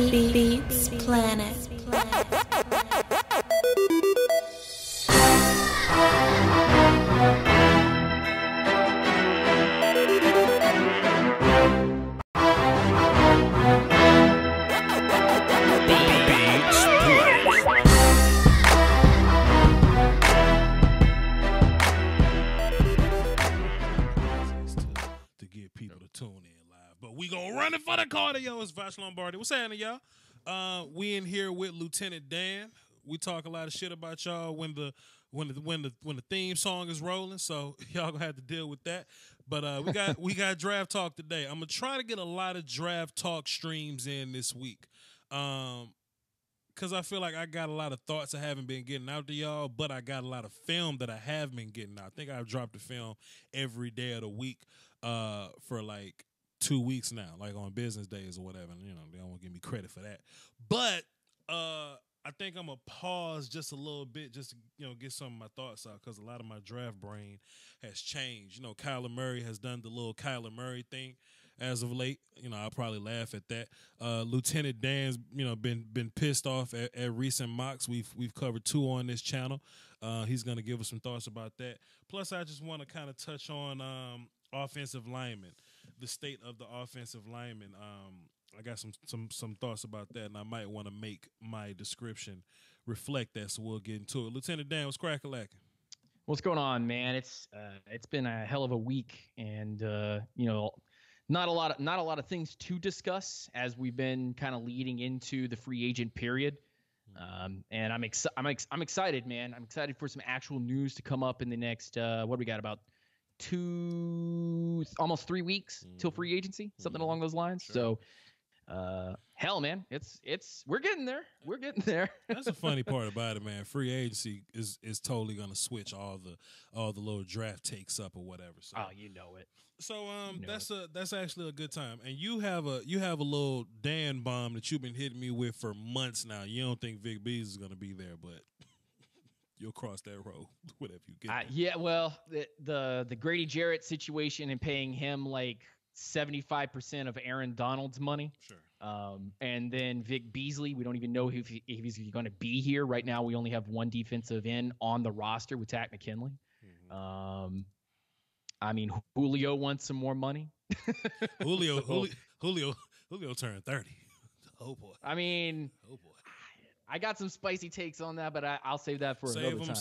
Beats Planet. To get people to tune in live, but we gonna run it for the cardio. It's Voch Lombardi. What's happening, y'all? We in here with Lieutenant Dan. We talk a lot of shit about y'all when the theme song is rolling, so y'all gonna have to deal with that. But we got draft talk today. I'm gonna try to get a lot of draft talk streams in this week, because I feel like I got a lot of thoughts I haven't been getting out to y'all, but I got a lot of film that I have been getting out. I think I've dropped a film every day of the week for like 2 weeks now, like on business days or whatever. You know, they don't want to give me credit for that. But I think I'm going to pause just a little bit just to, get some of my thoughts out, because a lot of my draft brain has changed. You know, Kyler Murray has done the little Kyler Murray thing as of late. You know, I'll probably laugh at that. Lieutenant Dan's, been pissed off at recent mocks. We've covered 2 on this channel. He's going to give us some thoughts about that. Plus, I just want to kind of touch on offensive linemen, the state of the offensive linemen. I got some thoughts about that, and I might want to make my description reflect that, so we'll get into it. Lieutenant Dan, what's crack-a-lacking? What's going on, man? It's been a hell of a week, and not a lot of things to discuss as we've been kind of leading into the free agent period. And I'm excited, man. I'm excited for some actual news to come up in the next what do we got, about almost 3 weeks till free agency, something along those lines. Sure. So hell, man, we're getting there. We're getting there. That's the funny part about it, man. Free agency is totally gonna switch all the little draft takes up or whatever. So. Oh, you know it. So that's actually a good time. And you have a little Dan bomb that you've been hitting me with for months now. You don't think Vic Bees is gonna be there, but you'll cross that road whatever you get. Yeah, well, the Grady Jarrett situation and paying him like 75% of Aaron Donald's money. Sure. And then Vic Beasley, we don't even know if he's going to be here. Right now, we only have one defensive end on the roster with Takk McKinley. Mm-hmm. I mean, Julio wants some more money. Julio turned 30. Oh boy. I mean, oh boy. I got some spicy takes on that, but I'll save that for another time.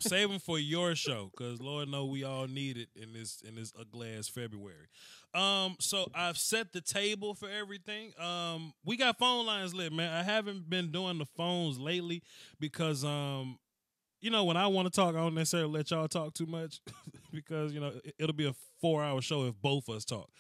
Save them for your show, because Lord know we all need it in this ugly ass February. So I've set the table for everything. We got phone lines lit, man. I haven't been doing the phones lately because when I want to talk, I don't necessarily let y'all talk too much because it'll be a 4-hour show if both of us talk.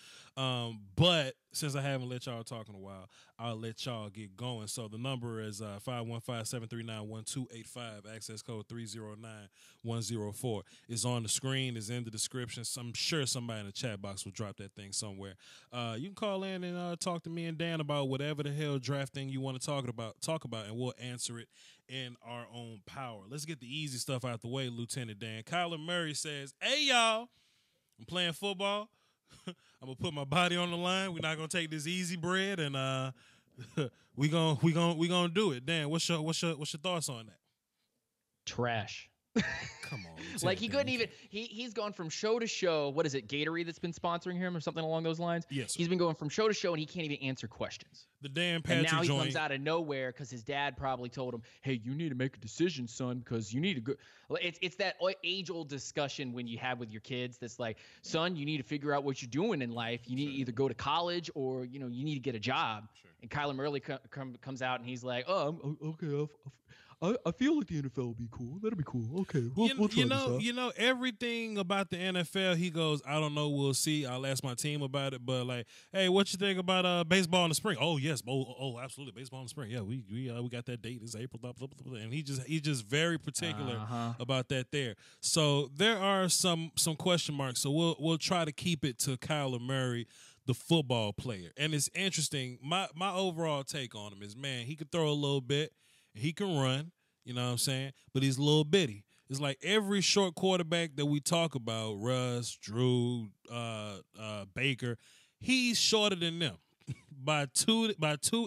But since I haven't let y'all talk in a while, I'll let y'all get going. So the number is 515-739-1285, access code 309-104. It's on the screen, it's in the description. So I'm sure somebody in the chat box will drop that thing somewhere. You can call in and talk to me and Dan about whatever the hell draft thing you want to talk about, and we'll answer it in our own power. Let's get the easy stuff out the way, Lieutenant Dan. Kyler Murray says, "Hey, y'all, I'm playing football. I'm gonna put my body on the line. We're not gonna take this easy bread, and we gonna do it." Dan, what's your thoughts on that? Trash. Come on, like he couldn't even. He's gone from show to show. What is it, Gatorade that's been sponsoring him or something along those lines? Yes, sir. He's been going from show to show, and he can't even answer questions. The Dan Patrick and now he joint. comes out of nowhere because his dad probably told him, "Hey, you need to make a decision, son, because you need to go." It's that age-old discussion when you have with your kids. That's like, son, you need to figure out what you're doing in life. You need to either go to college or you need to get a job. Sure. And Kyler Murray comes out and he's like, "Oh, okay, I feel like the NFL will be cool. That'll be cool. Okay, we'll try this out." Everything about the NFL, he goes, "I don't know. We'll see. I'll ask my team about it." But like, hey, what you think about baseball in the spring? Oh yes, absolutely, baseball in the spring. Yeah, we got that date. It's April, blah, blah, blah, blah. And he's just very particular about that there. So there are some question marks. So we'll try to keep it to Kyler Murray, the football player. And it's interesting. My overall take on him is, man, he could throw a little bit. He can run, you know what I'm saying? But he's a little bitty. It's like every short quarterback that we talk about, Russ, Drew, Baker, he's shorter than them. by 2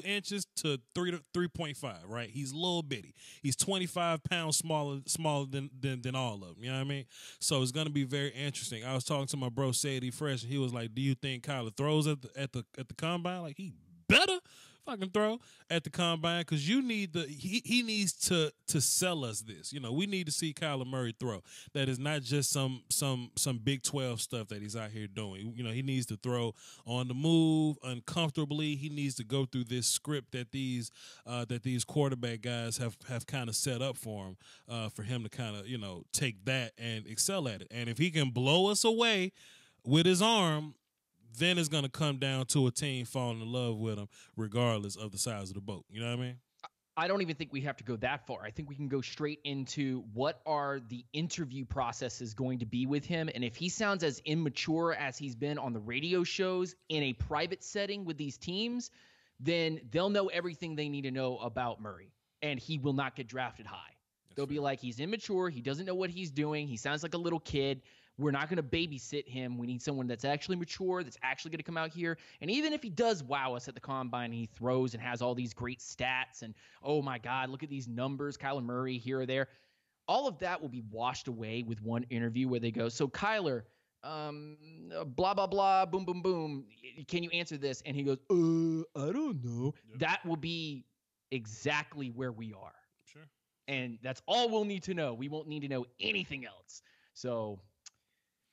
inches to 3.5. Right, he's a little bitty. He's 25 pounds smaller than all of them. You know what I mean? So it's gonna be very interesting. I was talking to my bro Sadie Fresh, and he was like, "Do you think Kyler throws at the combine? Like he better." Fucking throw at the combine because you need he needs to sell us this. You know, we need to see Kyler Murray throw. That is not just some Big 12 stuff that he's out here doing. You know, he needs to throw on the move uncomfortably. He needs to go through this script that these quarterback guys have kind of set up for him to kind of, you know, take that and excel at it. And if he can blow us away with his arm, then it's going to come down to a team falling in love with him regardless of the size of the boat. You know what I mean? I don't even think we have to go that far. I think we can go straight into what are the interview processes going to be with him. And if he sounds as immature as he's been on the radio shows in a private setting with these teams, then they'll know everything they need to know about Murray. And he will not get drafted high. They'll be like, he's immature. He doesn't know what he's doing. He sounds like a little kid. We're not going to babysit him. We need someone that's actually mature, that's actually going to come out here. And even if he does wow us at the combine and he throws and has all these great stats and, oh, my God, look at these numbers, Kyler Murray here or there, all of that will be washed away with one interview where they go, so Kyler, blah, blah, blah, boom, boom, boom. Can you answer this? And he goes, I don't know. Yep. That will be exactly where we are. Sure. And that's all we'll need to know. We won't need to know anything else. So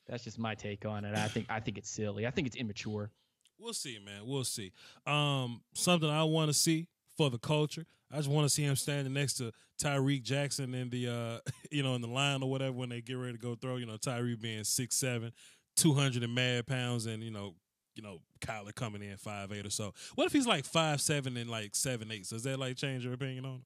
that's just my take on it. I think it's silly. I think it's immature. We'll see, man. We'll see. Something I want to see for the culture. I just want to see him standing next to Tyreek Jackson in the in the line or whatever when they get ready to go throw. You know, Tyreek being 6'7", 200 and mad pounds, and you know Kyler coming in 5'8" or so. What if he's like 5'7" and like 7'8"? Does that like change your opinion on it?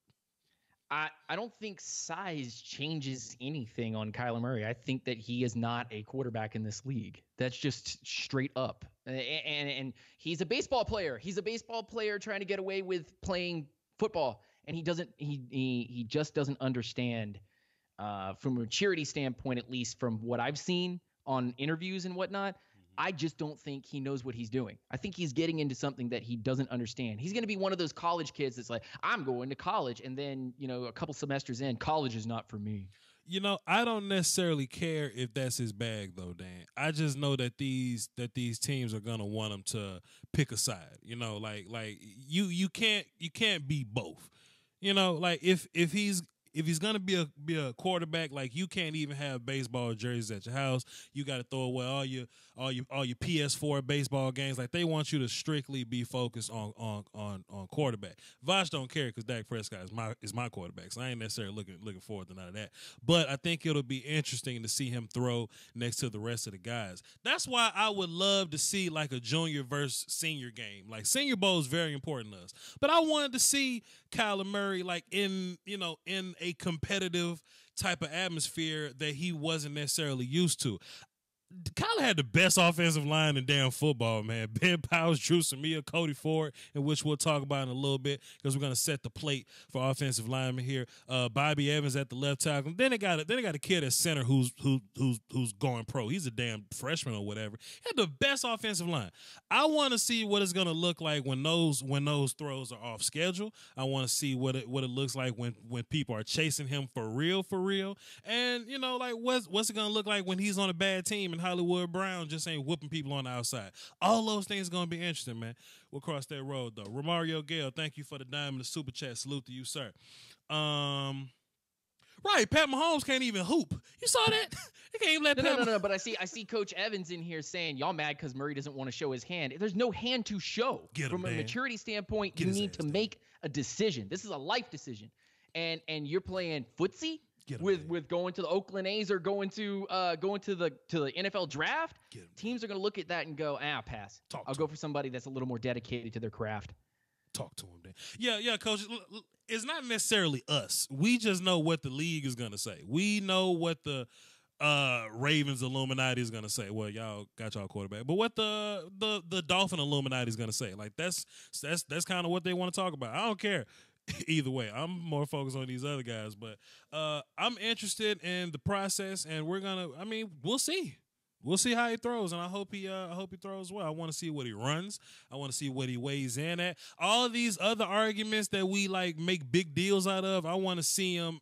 I don't think size changes anything on Kyler Murray. I think that he is not a quarterback in this league. That's just straight up. And he's a baseball player. He's a baseball player trying to get away with playing football. And he just doesn't understand from a maturity standpoint, at least from what I've seen on interviews and whatnot. I just don't think he knows what he's doing. I think he's getting into something that he doesn't understand. He's going to be one of those college kids that's like, I'm going to college. And then, a couple semesters in, college is not for me. I don't necessarily care if that's his bag, though, Dan. I just know that these teams are going to want him to pick a side. You can't be both. If he's gonna be a quarterback, like you can't even have baseball jerseys at your house. You got to throw away all your PS4 baseball games. Like they want you to strictly be focused on quarterback. Voch don't care because Dak Prescott is my quarterback, so I ain't necessarily looking forward to none of that. But I think it'll be interesting to see him throw next to the rest of the guys. That's why I would love to see like a junior versus senior game. Like Senior Bowl is very important to us, but I wanted to see Kyler Murray like in a competitive type of atmosphere that he wasn't necessarily used to. Kyler had the best offensive line in damn football, man. Ben Powers, Drew Samia, Cody Ford, in which we'll talk about in a little bit because we're going to set the plate for offensive linemen here. Bobby Evans at the left tackle. Then they got a kid at center who's going pro. He's a damn freshman or whatever. He had the best offensive line. I want to see what it's going to look like when those throws are off schedule. I want to see what it looks like when people are chasing him for real, and what's it going to look like when he's on a bad team and Hollywood Brown just ain't whooping people on the outside. All those things are going to be interesting, man. We'll cross that road, though. Romario Gale, thank you for the dime and the super chat. Salute to you, sir. Right, Pat Mahomes can't even hoop. You saw that? He can't even let No. But I see Coach Evans in here saying y'all mad because Murray doesn't want to show his hand. There's no hand to show. From a maturity standpoint, you need to make a decision. This is a life decision, and you're playing footsie. With going to the Oakland A's or going to the NFL draft, teams are going to look at that and go, pass. I'll go for somebody that's a little more dedicated to their craft. Talk to him, Dan. Yeah, Coach. It's not necessarily us. We just know what the league is going to say. We know what the Ravens Illuminati is going to say. Well, y'all got y'all quarterback, but what the Dolphin Illuminati is going to say. Like that's kind of what they want to talk about. I don't care. Either way, I'm more focused on these other guys, but I'm interested in the process, and we'll see. We'll see how he throws, and I hope he throws well. I want to see what he runs. I want to see what he weighs in at. All of these other arguments that we like make big deals out of, I want to see him,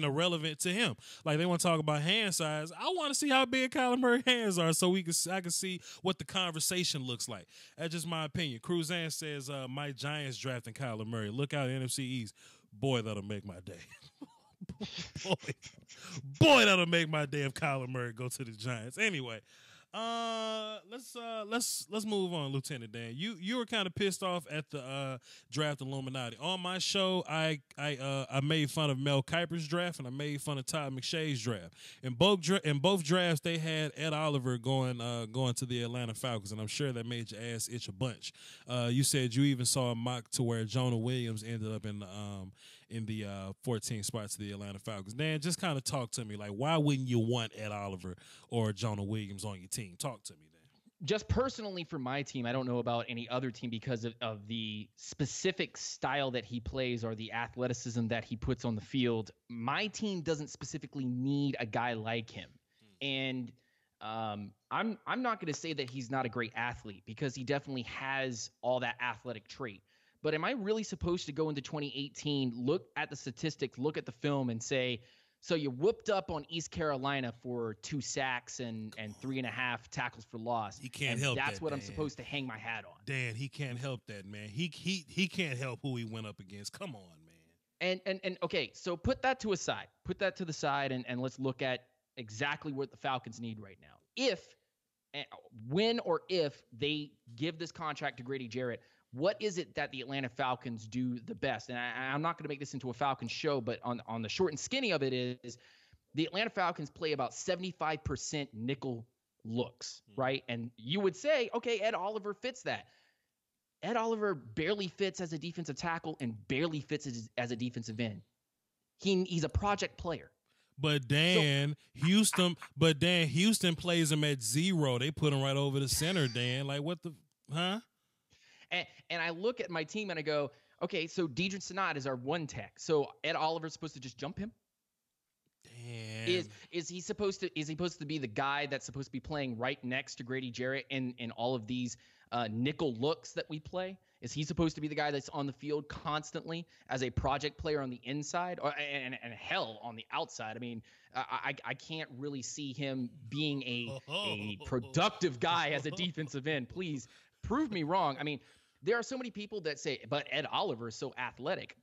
relevant to him. Like they want to talk about hand size. I want to see how big Kyler Murray's hands are, so I can see what the conversation looks like. That's just my opinion. Cruzan says, "My Giants drafting Kyler Murray. Look out, NFC East. Boy, that'll make my day." Boy, that'll make my day if Kyler Murray go to the Giants. Anyway, let's move on, Lieutenant Dan. You were kind of pissed off at the draft Illuminati. On my show, I made fun of Mel Kiper's draft and I made fun of Todd McShay's draft. In both drafts, they had Ed Oliver going to the Atlanta Falcons, and I'm sure that made your ass itch a bunch. You said you even saw a mock to where Jonah Williams ended up in the 14 spots of the Atlanta Falcons. Dan, just kind of talk to me. Like, why wouldn't you want Ed Oliver or Jonah Williams on your team? Talk to me, Dan. Just personally for my team, I don't know about any other team because of the specific style that he plays or the athleticism that he puts on the field. My team doesn't specifically need a guy like him. And I'm not going to say that he's not a great athlete because he definitely has all that athletic trait. But am I really supposed to go into 2018, look at the statistics, look at the film, and say, so you whooped up on East Carolina for 2 sacks and 3.5 tackles for loss? He can't help that. That's what Dan. I'm supposed to hang my hat on. Dan, he can't help that, man. He can't help who he went up against. Come on, man. And okay, so put that to a side. Put that to the side, and let's look at exactly what the Falcons need right now. When or if they give this contract to Grady Jarrett, what is it that the Atlanta Falcons do the best? And I'm not going to make this into a Falcons show, but on the short and skinny of it is the Atlanta Falcons play about 75% nickel looks, right? And you would say, okay, Ed Oliver fits that. Ed Oliver barely fits as a defensive tackle and barely fits as a defensive end. He's a project player. But Houston plays him at 0. They put him right over the center, Dan. Like, what the, huh? And I look at my team and I go, okay, so Deidre Sanat is our one tech. So Ed Oliver's supposed to just jump him? Damn. Is he supposed to be the guy that's supposed to be playing right next to Grady Jarrett in all of these nickel looks that we play? Is he supposed to be the guy that's on the field constantly as a project player on the inside and hell on the outside? I mean, I can't really see him being a productive guy as a defensive end. Please prove me wrong. I mean, there are so many people that say, but Ed Oliver is so athletic.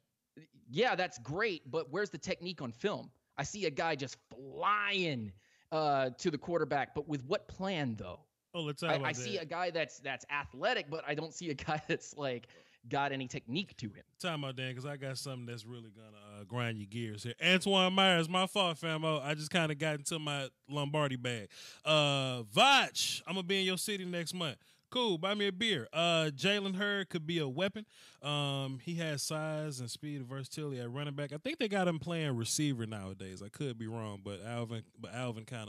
Yeah, that's great, but where's the technique on film? I see a guy just flying to the quarterback, but with what plan, though? Oh, let's talk about that. I see a guy that's athletic, but I don't see a guy that's like got any technique to him. Time out, Dan, because I got something that's really gonna grind your gears here. Antoine Myers, my fault, famo. I just kind of got into my Lombardi bag. Voch, I'm gonna be in your city next month. Cool, buy me a beer. Jalen Hurd could be a weapon. He has size and speed and versatility at running back. I think they got him playing receiver nowadays. I could be wrong, but Alvin kind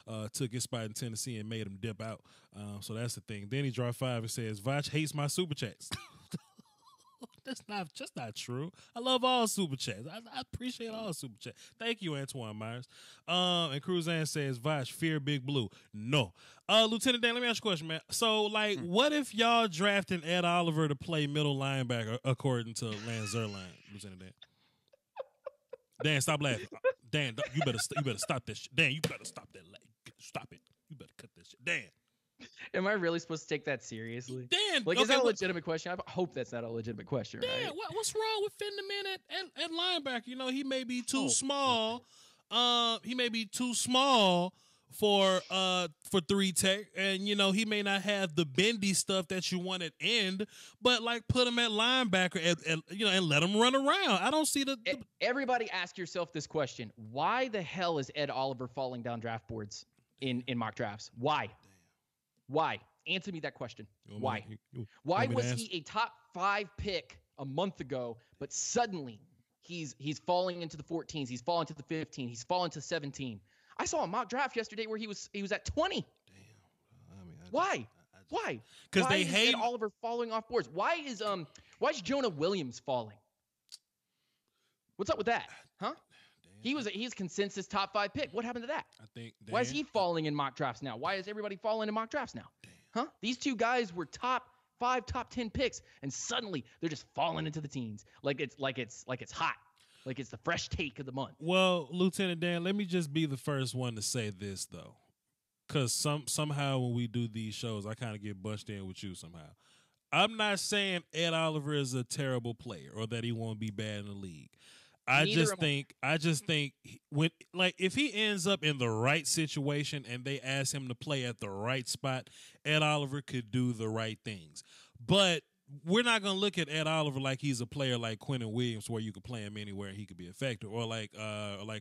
of took his spot in Tennessee and made him dip out. So that's the thing. Then he dropped 5 and says, Voch hates my super chats. That's not true. I love all super chats. I appreciate all super chats. Thank you, Antoine Myers. And Cruzan says, Voch, fear Big Blue. No. Lieutenant Dan, let me ask you a question, man. So, like, what if y'all drafting Ed Oliver to play middle linebacker according to Lance Zierlein, Lieutenant Dan? Dan, stop laughing. Dan, you better stop that shit. Dan, you better stop that. Stop it. You better cut that shit. Dan. Am I really supposed to take that seriously? Dan, like, is that a legitimate question? I hope that's not a legitimate question, Dan, right? What's wrong with fitting him in at linebacker? You know, he may be too small. He may be too small for 3 tech, and you know he may not have the bendy stuff that you want at end. But like, put him at linebacker, and let him run around. I don't see the. Everybody, ask yourself this question: why the hell is Ed Oliver falling down draft boards in mock drafts? Why? Why? Answer me that question. Why? Why was he a top 5 pick a month ago, but suddenly he's falling into the 14s, he's falling to the 15, he's falling to 17? I saw a mock draft yesterday where he was at 20. Damn. Why? Why? Because they hate Ed Oliver falling off boards. Why is Jonah Williams falling? What's up with that? Huh? He's consensus top 5 pick. What happened to that? I think. Dan, Why is he falling in mock drafts now? Why is everybody falling in mock drafts now? Huh? These two guys were top 5, top 10 picks, and suddenly they're just falling into the teens like it's hot, like it's the fresh take of the month. Well, Lieutenant Dan, let me just be the first one to say this though, because somehow when we do these shows, I kind of get bunched in with you somehow. I'm not saying Ed Oliver is a terrible player or that he won't be bad in the league. I just think when, like, if he ends up in the right situation and they ask him to play at the right spot, Ed Oliver could do the right things. But we're not going to look at Ed Oliver like he's a player like Quentin Williams where you could play him anywhere and he could be effective, or like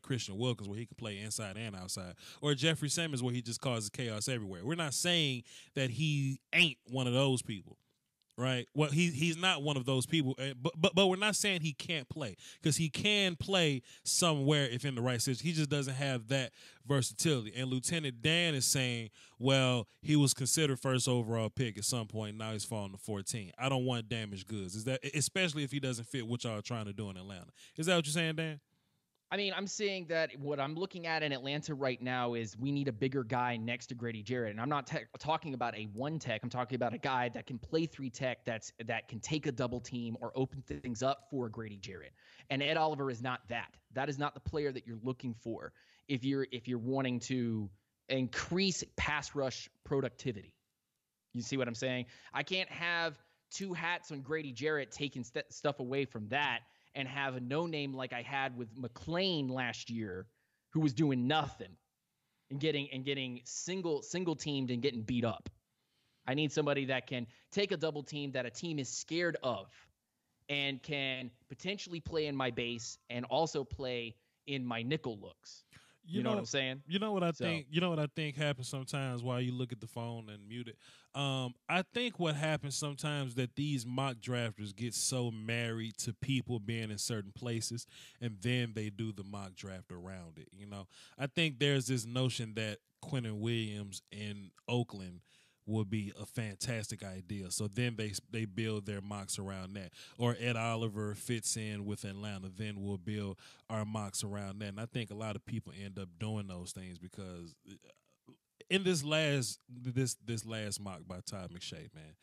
Christian Wilkins where he could play inside and outside, or Jeffrey Simmons where he just causes chaos everywhere. We're not saying that he ain't one of those people. Right. Well, he's not one of those people, but we're not saying he can't play, because he can play somewhere if in the right situation. He just doesn't have that versatility. And Lieutenant Dan is saying, well, he was considered first overall pick at some point. Now he's falling to 14. I don't want damaged goods. Is that, especially if he doesn't fit what y'all are trying to do in Atlanta? Is that what you're saying, Dan? I mean, I'm saying that what I'm looking at in Atlanta right now is we need a bigger guy next to Grady Jarrett. And I'm not talking about a 1 tech. I'm talking about a guy that can play 3 tech, that can take a double team or open things up for Grady Jarrett. And Ed Oliver is not that. That is not the player that you're looking for if you're wanting to increase pass rush productivity. You see what I'm saying? I can't have 2 hats on Grady Jarrett taking stuff away from that and have a no-name like I had with McLean last year, who was doing nothing and getting single teamed and getting beat up. I need somebody that can take a double team that a team is scared of and can potentially play in my base and also play in my nickel looks. You know what I'm saying? You know what I think? You know what I think happens sometimes while you look at the phone and mute it? I think what happens sometimes that these mock drafters get so married to people being in certain places, and then they do the mock draft around it. You know, I think there's this notion that Quentin Williams in Oakland would be a fantastic idea. So then they build their mocks around that. Or Ed Oliver fits in with Atlanta, then we'll build our mocks around that. And I think a lot of people end up doing those things because in this last mock by Todd McShay, man,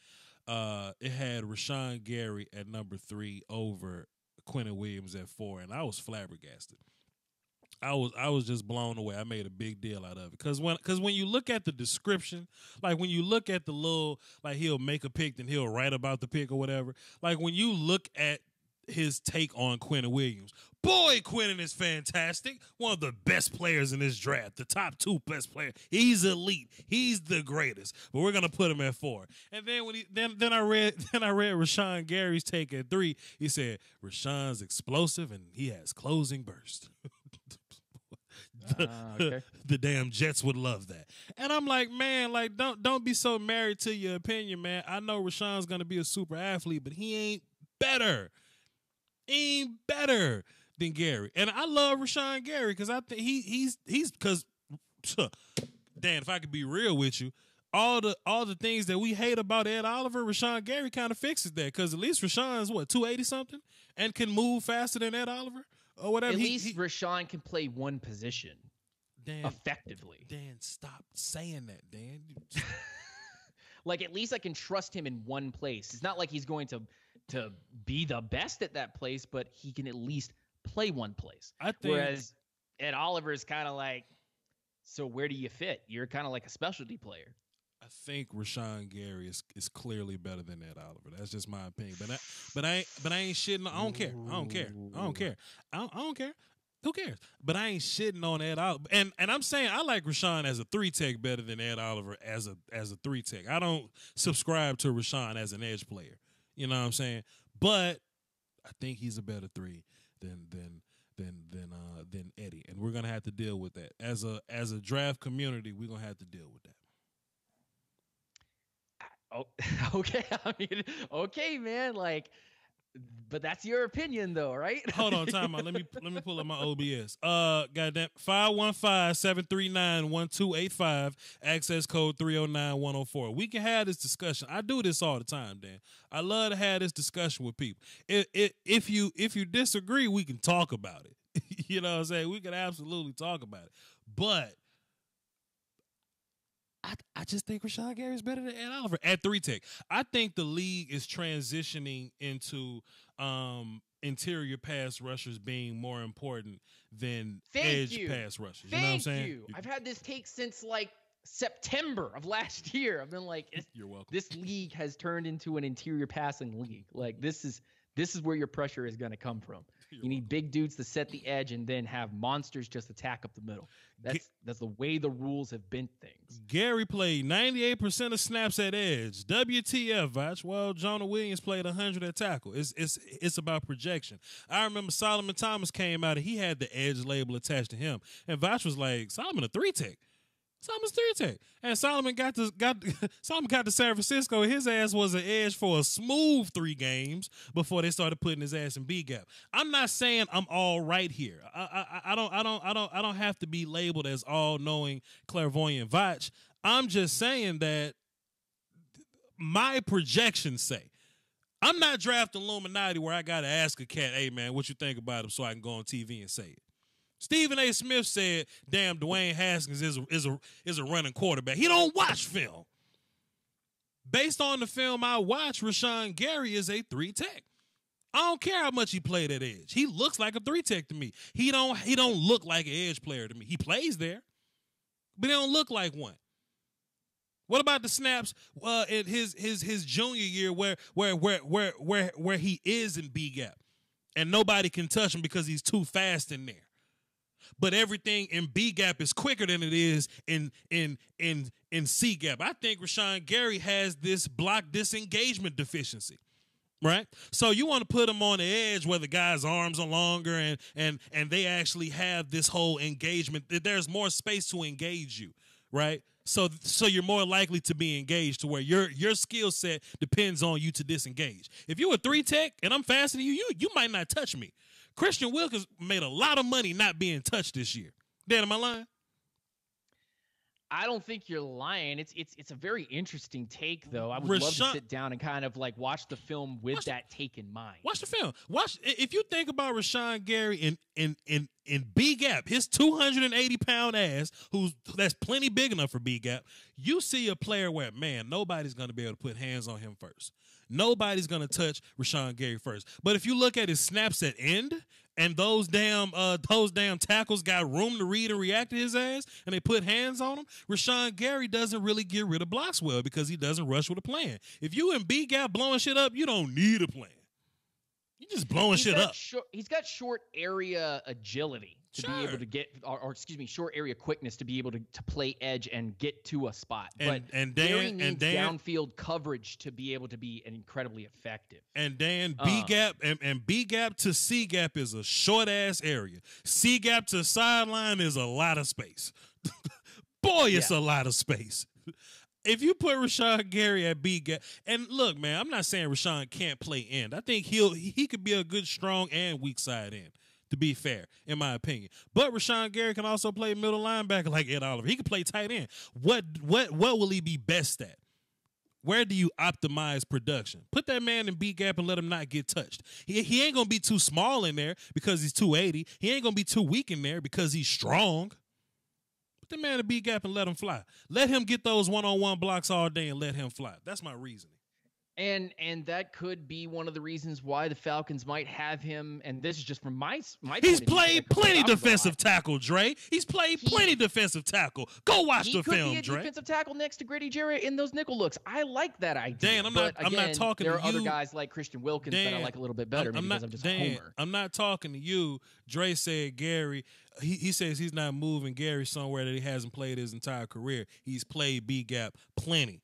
it had Rashan Gary at number 3 over Quentin Williams at 4, and I was flabbergasted. I was just blown away. I made a big deal out of it because when you look at the description, like when you look at the little, like he'll make a pick and he'll write about the pick or whatever. Like when you look at his take on Quentin Williams, boy, Quentin is fantastic. One of the best players in this draft, the top 2 best players. He's elite. He's the greatest. But we're gonna put him at 4. And then then I read Rashan Gary's take at 3. He said Rashan's explosive and he has closing burst. Okay. The damn Jets would love that. And I'm like, man, like don't be so married to your opinion, man. I know Rashawn's gonna be a super athlete, but he ain't better. He ain't better than Gary. And I love Rashan Gary because I think he's because Dan, if I could be real with you, all the things that we hate about Ed Oliver, Rashan Gary kind of fixes that, because at least Rashan's 280 something and can move faster than Ed Oliver. Or whatever. At least Rashan can play one position Dan, effectively. Dan, stop saying that, Dan. Like, at least I can trust him in one place. It's not like he's going to be the best at that place, but he can at least play one place. Whereas Ed Oliver is kind of like, so where do you fit? You're kind of like a specialty player. I think Rashan Gary is clearly better than Ed Oliver. That's just my opinion. But I ain't shitting. I don't care. I don't care. Who cares? But I ain't shitting on Ed Oliver. And I'm saying I like Rashan as a 3 tech better than Ed Oliver as a 3 tech. I don't subscribe to Rashan as an edge player. You know what I'm saying? But I think he's a better 3 than Eddie, and we're gonna have to deal with that as a draft community. We're gonna have to deal with that. Oh, okay. I mean, okay, man. Like, but that's your opinion, though, right? Hold on, time out. Let me pull up my OBS. Goddamn, 515-739-1285. Access code 309104. We can have this discussion. I do this all the time, Dan. I love to have this discussion with people. If you disagree, we can talk about it. You know what I'm saying? We could absolutely talk about it. But I just think Rashan Gary's better than Ed Oliver at 3-tech. I think the league is transitioning into interior pass rushers being more important than edge pass rushers. You know what I'm saying? Thank you. I've had this take since like September of last year. I've been like, you're welcome. This league has turned into an interior passing league. Like this is where your pressure is going to come from. You need big dudes to set the edge and then have monsters just attack up the middle. That's the way the rules have bent things. Gary played 98% of snaps at edge. WTF, Voch? Well, Jonah Williams played 100 at tackle. It's about projection. I remember Solomon Thomas came out and he had the edge label attached to him. And Voch was like, Solomon a 3-tech. Solomon's 3-tech. And Solomon got to San Francisco. His ass was an edge for a smooth 3 games before they started putting his ass in B gap. I'm not saying I'm all right here. I don't have to be labeled as all knowing clairvoyant Voch. I'm just saying that my projections say I'm not drafting Illuminati where I gotta ask a cat, hey man, what you think about him so I can go on TV and say it. Stephen A. Smith said, damn, Dwayne Haskins is a running quarterback. He don't watch film. Based on the film I watch, Rashan Gary is a 3-tech. I don't care how much he played at edge. He looks like a 3-tech to me. He don't look like an edge player to me. He plays there, but he don't look like one. What about the snaps in his junior year where he is in B gap and nobody can touch him because he's too fast in there? But everything in B gap is quicker than it is in C gap. I think Rashan Gary has this block disengagement deficiency, right? So you want to put him on the edge where the guy's arms are longer and they actually have this whole engagement. There's more space to engage you, right? So you're more likely to be engaged to where your skill set depends on you to disengage. If you're a 3-tech and I'm faster than you might not touch me. Christian Wilkins made a lot of money not being touched this year. Dan, am I lying? I don't think you're lying. It's a very interesting take, though. I would love to sit down and kind of like watch the film with that take in mind. Watch the film. If you think about Rashan Gary in B gap, his 280-pound ass, that's plenty big enough for B gap. You see a player where, man, nobody's going to be able to put hands on him first. Nobody's going to touch Rashan Gary first. But if you look at his snaps at end, and those damn tackles got room to read and react to his ass, and they put hands on him, Rashan Gary doesn't really get rid of blocks well because he doesn't rush with a plan. If you in B gap blowing shit up, you don't need a plan. You just blowing shit up. He's got short area agility to be able to get, or short area quickness to be able to play edge and get to a spot. And Gary needs downfield coverage to be able to be incredibly effective. And Dan, B gap and B gap to C gap is a short ass area. C gap to sideline is a lot of space. Boy, it's a lot of space. If you put Rashan Gary at B gap, and look, man, I'm not saying Rashan can't play end. I think he could be a good strong and weak side end, to be fair, in my opinion. But Rashan Gary can also play middle linebacker like Ed Oliver. He can play tight end. What will he be best at? Where do you optimize production? Put that man in B gap and let him not get touched. He ain't gonna be too small in there because he's 280. He ain't gonna be too weak in there because he's strong. Put the man in B gap and let him fly. Let him get those one-on-one blocks all day and let him fly. That's my reasoning. And that could be one of the reasons why the Falcons might have him. And this is just from my He's played plenty defensive tackle, Dre. He's played plenty defensive tackle. Go watch the film, Dre. He could be a defensive tackle next to Grady Jarrett in those nickel looks. I like that idea. Dan, I'm not talking to you. There are other guys like Christian Wilkins that I like a little bit better because I'm just a homer. I'm not talking to you. Dre said Gary. He says he's not moving Gary somewhere that he hasn't played his entire career. He's played B gap plenty.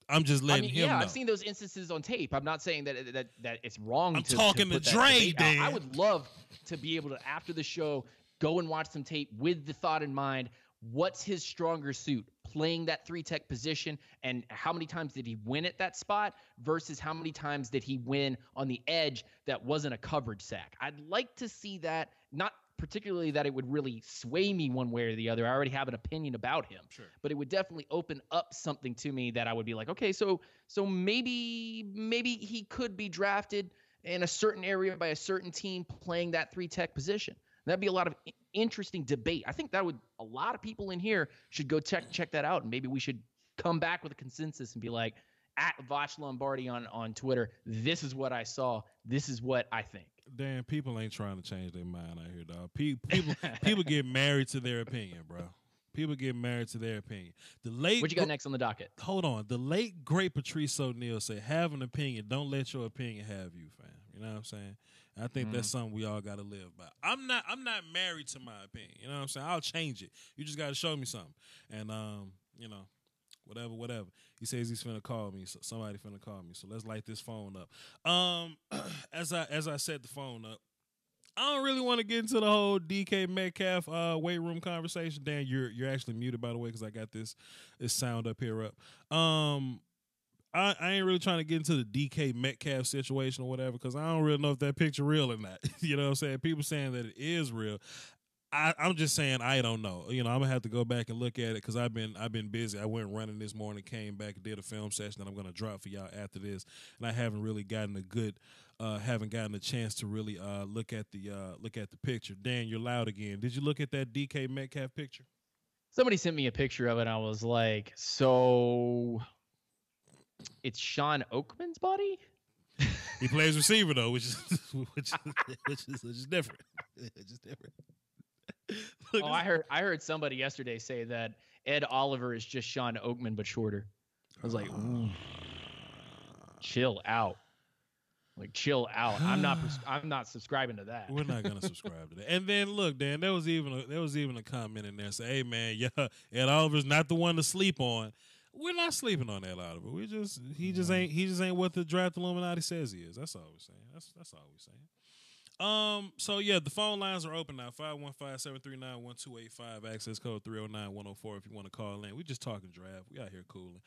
I'm just letting him know. I've seen those instances on tape. I'm not saying that it's wrong. I'm talking to Dre, Dan. I would love to be able to, after the show, go and watch some tape with the thought in mind, what's his stronger suit? Playing that 3-tech position, and how many times did he win at that spot versus how many times did he win on the edge that wasn't a coverage sack? I'd like to see that, not particularly that it would really sway me one way or the other. I already have an opinion about him, but it would definitely open up something to me that I would be like, okay, so maybe he could be drafted in a certain area by a certain team playing that 3-tech position. That'd be a lot of interesting debate. I think that would a lot of people in here should go check that out, and maybe we should come back with a consensus and be like, at Voch Lombardi on Twitter, this is what I saw. This is what I think. Damn, people ain't trying to change their mind out here, dog. People get married to their opinion, bro. People get married to their opinion. What you got next on the docket? Hold on. The late great Patrice O'Neal said, "Have an opinion. Don't let your opinion have you, fam." You know what I'm saying? I think that's something we all got to live by. I'm not married to my opinion. You know what I'm saying? I'll change it. You just got to show me something. And you know, whatever. He says he's finna call me. So somebody finna call me. So let's light this phone up. As I set the phone up, I don't really want to get into the whole DK Metcalf weight room conversation. Dan, you're actually muted, by the way, because I got this sound up here up. I ain't really trying to get into the DK Metcalf situation or whatever, because I don't really know if that picture real or not. You know what I'm saying? People saying that it is real. I'm just saying I don't know. You know, I'm gonna have to go back and look at it because I've been busy. I went running this morning, came back, did a film session that I'm gonna drop for y'all after this, and I haven't really gotten a chance to really look at the picture. Dan, you're loud again. Did you look at that DK Metcalf picture? Somebody sent me a picture of it, and I was like, so it's Sean Oakman's body? He plays receiver though, which is different. It's just different. Look, I heard somebody yesterday say that Ed Oliver is just Sean Oakman but shorter. I was like, ooh, chill out. Like, chill out. I'm not subscribing to that. We're not gonna subscribe to that. And then look, Dan, there was even a comment in there say, "Hey man, yeah, Ed Oliver's not the one to sleep on." We're not sleeping on Ed Oliver. He just ain't what the draft Illuminati says he is. That's all we're saying. That's all we're saying. So yeah, the phone lines are open now. 515-739-1285. Access code 309-104 if you want to call in. We just talking draft. We out here cooling.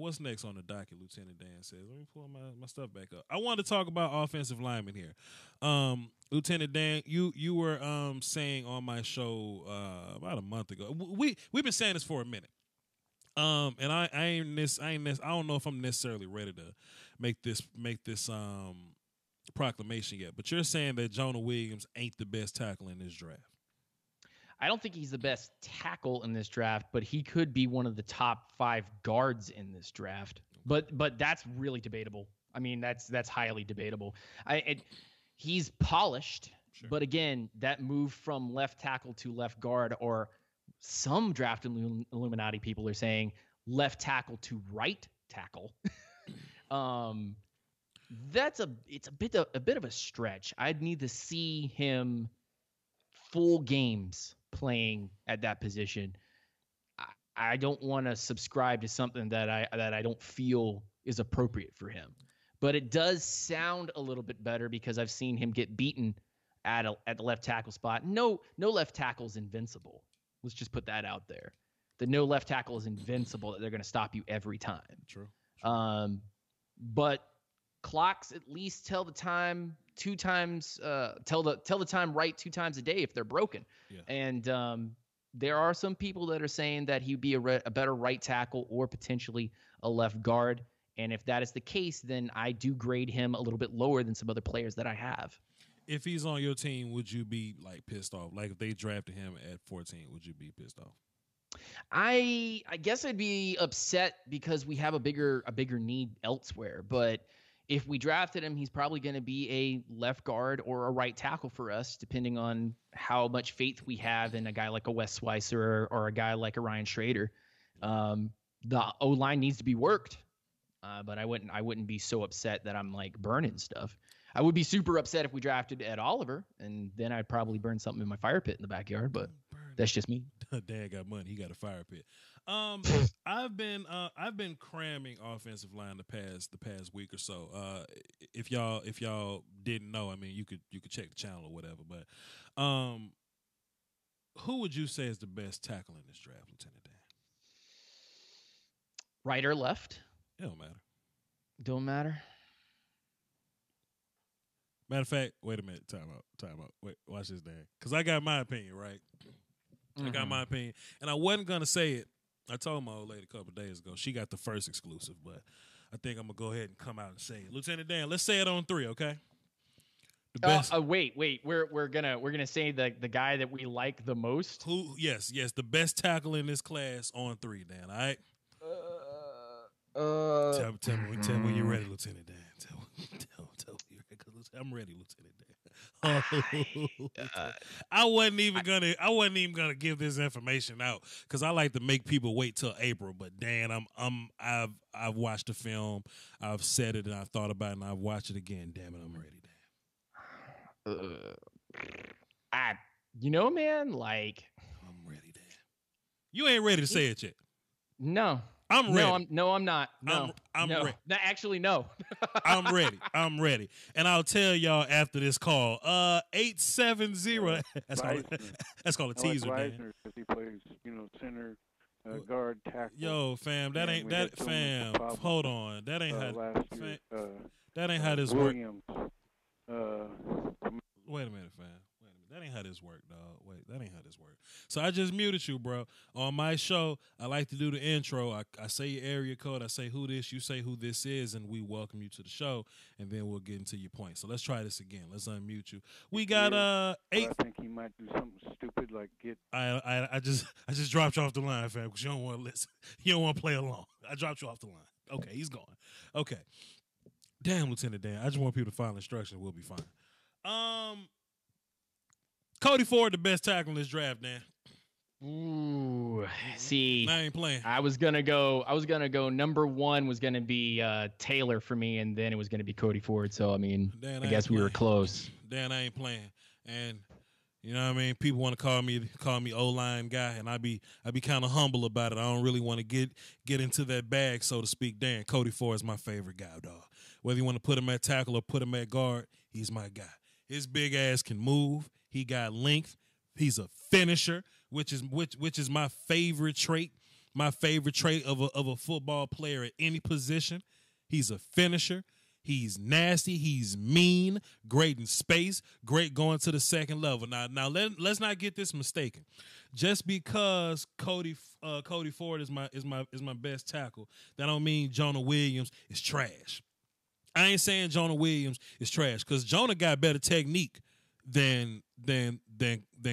What's next on the docket? Lieutenant Dan says. Let me pull my stuff back up. I wanted to talk about offensive linemen here. Lieutenant Dan, you were saying on my show about a month ago. We've been saying this for a minute. And I don't know if I'm necessarily ready to make this proclamation yet, but you're saying that Jonah Williams ain't the best tackle in this draft. I don't think he's the best tackle in this draft, but he could be one of the top 5 guards in this draft. But that's really debatable. I mean, that's highly debatable. He's polished, sure. But again, that move from left tackle to left guard, or some draft Illuminati people are saying left tackle to right tackle. It's a bit of a stretch. I'd need to see him full games playing at that position. I don't want to subscribe to something that I don't feel is appropriate for him. But it does sound a little bit better because I've seen him get beaten at the left tackle spot. No left tackle is invincible. Let's just put that out there. The no left tackle is invincible, that they're going to stop you every time. True. But clocks at least tell the time 2 times, tell the time right 2 times a day if they're broken. Yeah. And there are some people that are saying that he'd be a better right tackle or potentially a left guard. And if that is the case, then I do grade him a little bit lower than some other players that I have. If he's on your team, would you be like pissed off? Like if they drafted him at 14, would you be pissed off? I guess I'd be upset because we have a bigger need elsewhere. But if we drafted him, he's probably going to be a left guard or a right tackle for us, depending on how much faith we have in a guy like a Wes Schweitzer or a guy like a Ryan Schrader. The O-line needs to be worked, but I wouldn't be so upset that I'm like burning stuff. I would be super upset if we drafted Ed Oliver, and then I'd probably burn something in my fire pit in the backyard. But that's just me. Dad got money; he got a fire pit. I've been cramming offensive line the past week or so. If y'all didn't know, I mean, you could check the channel or whatever. But who would you say is the best tackle in this draft, Lieutenant Dan? Right or left? It don't matter. Don't matter. Matter of fact, wait a minute. Time out. Wait, watch this, Dan. Because I got my opinion, right? I got my opinion. And I wasn't going to say it. I told my old lady a couple of days ago. She got the first exclusive, but I think I'm going to go ahead and come out and say it. Lieutenant Dan, let's say it on 3, okay? The best. Wait. We're gonna say the guy that we like the most. Who? Yes. The best tackle in this class on 3, Dan. All right. Tell me when you're ready, Lieutenant Dan. Tell me you're ready. I'm ready, Lieutenant Dan. I wasn't even gonna give this information out because I like to make people wait till April. But Dan, I've watched the film, I've said it, and I've thought about it, and I've watched it again. Damn it, I'm ready, Dan. Man, like I'm ready, Dan. You ain't ready to say it yet. No. I'm ready. I'm not. No, I'm no. ready. No, actually, no. I'm ready. And I'll tell y'all after this call. 870. That's called a teaser, man. Because he plays, center, guard, tackle. Yo, fam, that ain't that, fam. Hold on, that ain't how. Year, that ain't how this Williams, works. Wait a minute, fam. That ain't how this work, dog. Wait, that ain't how this work. So I just muted you, bro. On my show, I like to do the intro. I say your area code. I say who this. You say who this is, and we welcome you to the show. And then we'll get into your point. So let's try this again. Let's unmute you. We got 8. I think he might do something stupid like get. I just dropped you off the line, fam, because you don't want to listen. You don't want to play along. I dropped you off the line. Okay, he's gone. Okay. Damn, Lieutenant Dan. I just want people to follow instructions. We'll be fine. Cody Ford, the best tackle in this draft, Dan. Ooh, see, I ain't playing. I was gonna go. Number 1 was gonna be Taylor for me, and then it was gonna be Cody Ford. So I mean, Dan, I guess we were close. Dan, I ain't playing, and you know what I mean. People want to call me O-line guy, and I be kind of humble about it. I don't really want to get into that bag, so to speak. Dan, Cody Ford is my favorite guy, dog. Whether you want to put him at tackle or put him at guard, he's my guy. His big ass can move. He got length. He's a finisher, which is my favorite trait. My favorite trait of a football player at any position. He's a finisher. He's nasty. He's mean. Great in space. Great going to the second level. Now let's not get this mistaken. Just because Cody Ford is my best tackle, that don't mean Jonah Williams is trash. I ain't saying Jonah Williams is trash because Jonah got better technique than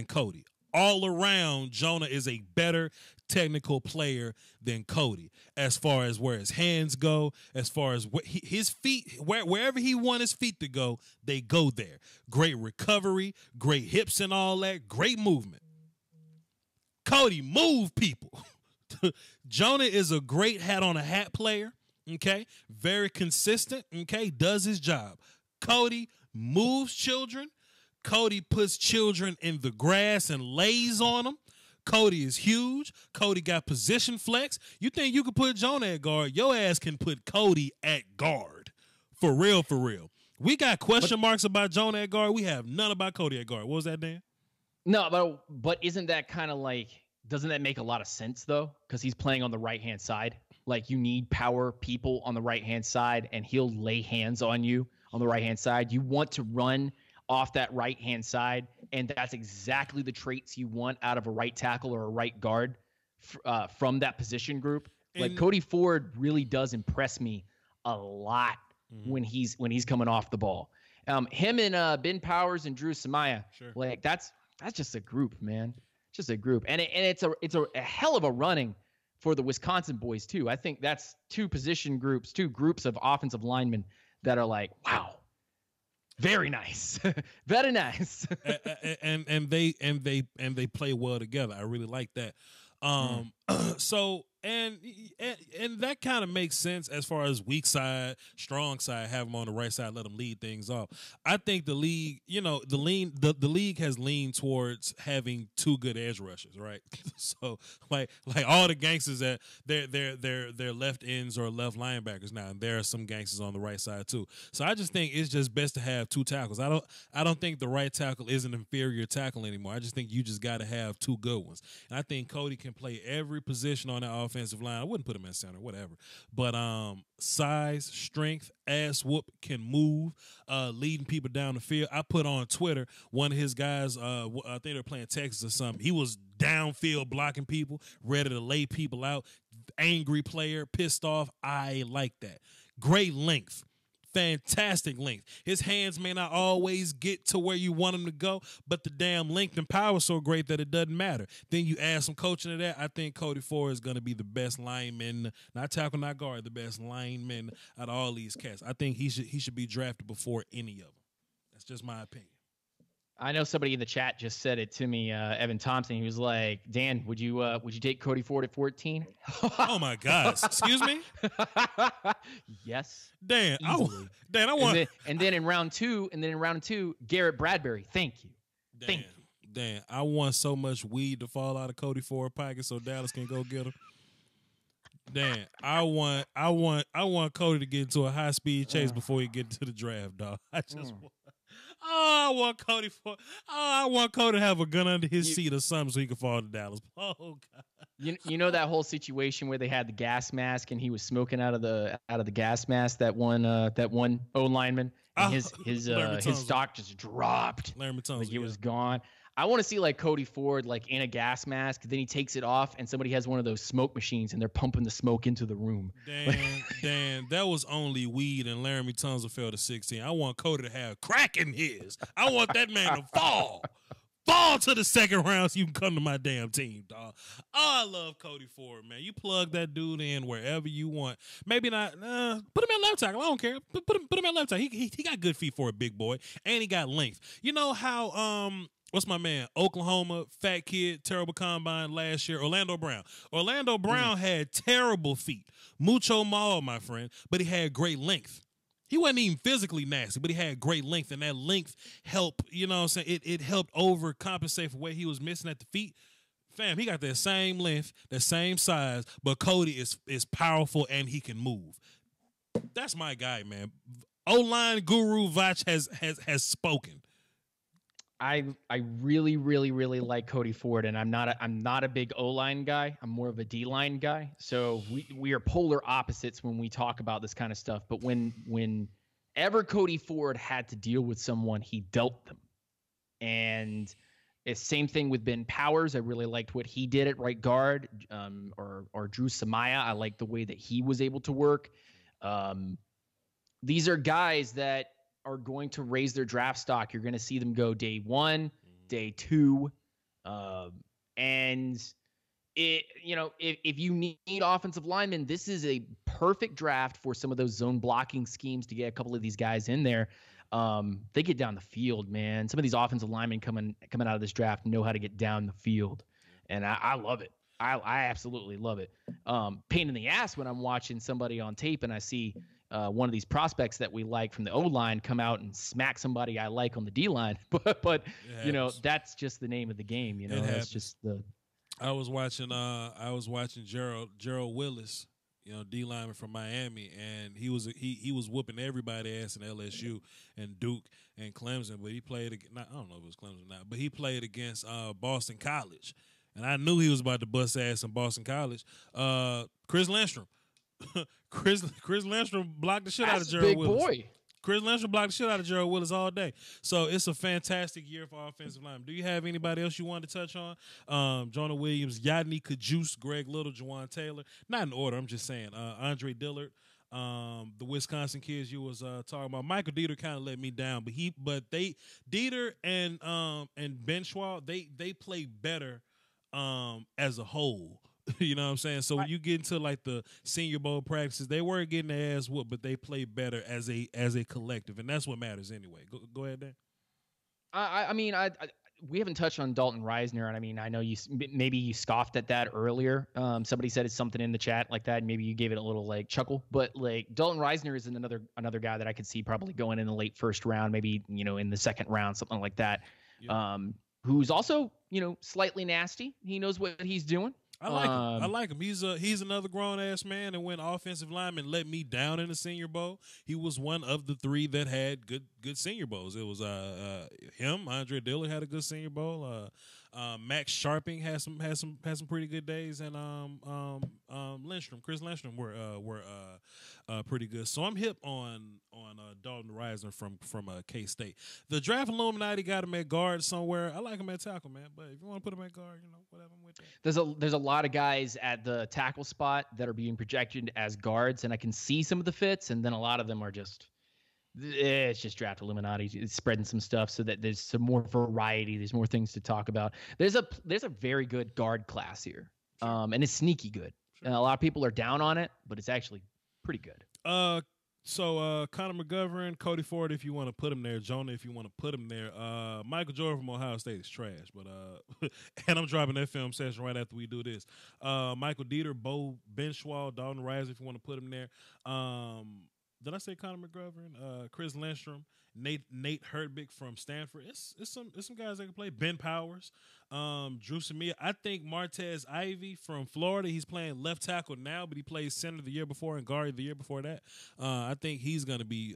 Cody. All around, Jonah is a better technical player than Cody as far as where his hands go, as far as his feet, wherever he want his feet to go, they go there. Great recovery, great hips and all that, great movement. Cody move people. Jonah is a great hat on a hat player, okay? Very consistent, okay? Does his job. Cody moves children. Cody puts children in the grass and lays on them. Cody is huge. Cody got position flex. You think you could put Jonah at guard? Your ass can put Cody at guard. For real, for real. We got question marks about Jonah at guard. We have none about Cody at guard. What was that, Dan? No, but isn't that kind of like, doesn't that make a lot of sense, though? Because he's playing on the right-hand side. Like, you need power people on the right-hand side, and he'll lay hands on you on the right-hand side. You want to run off that right-hand side, and that's exactly the traits you want out of a right tackle or a right guard from that position group. Like, Cody Ford really does impress me a lot when he's coming off the ball. Him and Ben Powers and Drew Samaya, like that's just a group, man. Just a group, and it's a hell of a running for the Wisconsin boys too. I think that's two groups of offensive linemen that are like, wow. Very nice, very nice, and they play well together. I really like that. So and that kind of makes sense as far as weak side, strong side. Have them on the right side, let them lead things off. I think the league, the league has leaned towards having two good edge rushers, right? So like all the gangsters that they're left ends or left linebackers now, and there are some gangsters on the right side too. So I just think it's just best to have two tackles. I don't think the right tackle is an inferior tackle anymore. I just think you just got to have two good ones, and I think Cody can play every position on that offensive line. I wouldn't put him at center, whatever. But size, strength, ass whoop, can move, leading people down the field. I put on Twitter one of his guys, I think they're playing Texas or something. He was downfield blocking people, ready to lay people out. Angry player, pissed off. I like that. Great length. fantastic length. His hands may not always get to where you want him to go, but the damn length and power is so great that it doesn't matter. Then you add some coaching to that. I think Cody Ford is going to be the best lineman, not tackle, not guard, the best lineman out of all these cats. I think he should be drafted before any of them. That's just my opinion. I know somebody in the chat just said it to me, Evan Thompson. He was like, Dan, would you take Cody Ford at 14? Oh my gosh. Excuse me? Yes. Dan, I want and then in round two, Garrett Bradbury. Thank you. Dan, I want so much weed to fall out of Cody Ford pocket so Dallas can go get him. Dan, I want Cody to get into a high speed chase before he get to the draft, dog. I want Cody to have a gun under his seat or something so he can fall to Dallas. Oh God. You know that whole situation where they had the gas mask and he was smoking out of the gas mask, that one O-lineman, and his stock just dropped. Like it was gone. I want to see like Cody Ford like in a gas mask, then he takes it off and somebody has one of those smoke machines and they're pumping the smoke into the room. Dan, that was only weed and Laramie Tunsil fell to 16. I want Cody to have crack in his. I want that man to fall to the second round so you can come to my damn team, dog. Oh, I love Cody Ford, man. You plug that dude in wherever you want. Maybe not. Put him at left tackle. I don't care. Put him at left tackle. He got good feet for a big boy, and he got length. You know how what's my man? Oklahoma, fat kid, terrible combine last year. Orlando Brown. Orlando Brown had terrible feet. Mucho mal, my friend, but he had great length. He wasn't even physically nasty, but he had great length, and that length helped, you know what I'm saying? It helped overcompensate for what he was missing at the feet. Fam, he got that same length, that same size, but Cody is powerful and he can move. That's my guy, man. O-line guru Voch has spoken. I really, really, really like Cody Ford, and I'm not a big O-line guy. I'm more of a D-line guy. So we are polar opposites when we talk about this kind of stuff. But whenever Cody Ford had to deal with someone, he dealt them. And it's same thing with Ben Powers. I really liked what he did at right guard, or Drew Samaya. I like the way that he was able to work. These are guys that are going to raise their draft stock. You're going to see them go day 1, day 2. And if you need offensive linemen, this is a perfect draft for some of those zone blocking schemes to get a couple of these guys in there. They get down the field, man. Some of these offensive linemen coming out of this draft know how to get down the field. And I love it. I absolutely love it. Pain in the ass when I'm watching somebody on tape and I see one of these prospects that we like from the O-line come out and smack somebody I like on the D-line. but that's just the name of the game. You know, that's just the. I was watching Gerald Willis, D lineman from Miami, and he was whooping everybody ass in LSU and Duke and Clemson, but he played I don't know if it was Clemson or not, but he played against Boston College, and I knew he was about to bust ass in Boston College. Chris Lindstrom. Chris Lindstrom blocked the shit out of Gerald Willis. Big boy. Chris Lindstrom blocked the shit out of Gerald Willis all day. So it's a fantastic year for offensive linemen. Do you have anybody else you wanted to touch on? Jonah Williams, Yadni Kajus, Greg Little, Juwan Taylor. Not in order, I'm just saying. Andre Dillard, the Wisconsin kids you was talking about. Michael Dieter kind of let me down, but Dieter and Ben Schwab, they play better as a whole. You know what I'm saying? So when you get into like the Senior Bowl practices, they weren't getting their ass whooped, but they play better as a collective, and that's what matters anyway. Go ahead, Dan. We haven't touched on Dalton Reisner, and I mean, I know maybe you scoffed at that earlier. Somebody said it's something in the chat like that, and maybe you gave it a little like chuckle. But like Dalton Reisner is another guy that I could see probably going in the late first round, maybe in the second round, something like that. Yeah. Who's also slightly nasty. He knows what he's doing. I like him. He's another grown ass man, and when offensive linemen let me down in the Senior Bowl, he was one of the 3 that had good Senior Bowls. It was him. Andre Dillard had a good Senior Bowl. Max Sharping had some pretty good days, and Chris Lindstrom were pretty good. So I'm hip on Dalton Reisner from K-State. The draft Illuminati got him at guard somewhere. I like him at tackle, man. But if you want to put him at guard, whatever, I'm with that. There's a lot of guys at the tackle spot that are being projected as guards, and I can see some of the fits, and then a lot of them are just It's just draft Illuminati. It's spreading some stuff so that there's some more variety. There's more things to talk about. There's a very good guard class here, and it's sneaky good. And a lot of people are down on it, but it's actually pretty good. So Connor McGovern, Cody Ford, if you want to put him there, Jonah, if you want to put him there. Michael Jordan from Ohio State is trash, but and I'm dropping that film session right after we do this. Michael Dieter, Bo Benchwall, Dalton Rise, if you want to put him there. Did I say Connor McGovern? Chris Lindstrom, Nate Hertbeck from Stanford. It's some guys that can play. Ben Powers, Drew Samia. I think Martez Ivey from Florida. He's playing left tackle now, but he played center the year before and guard the year before that. I think he's gonna be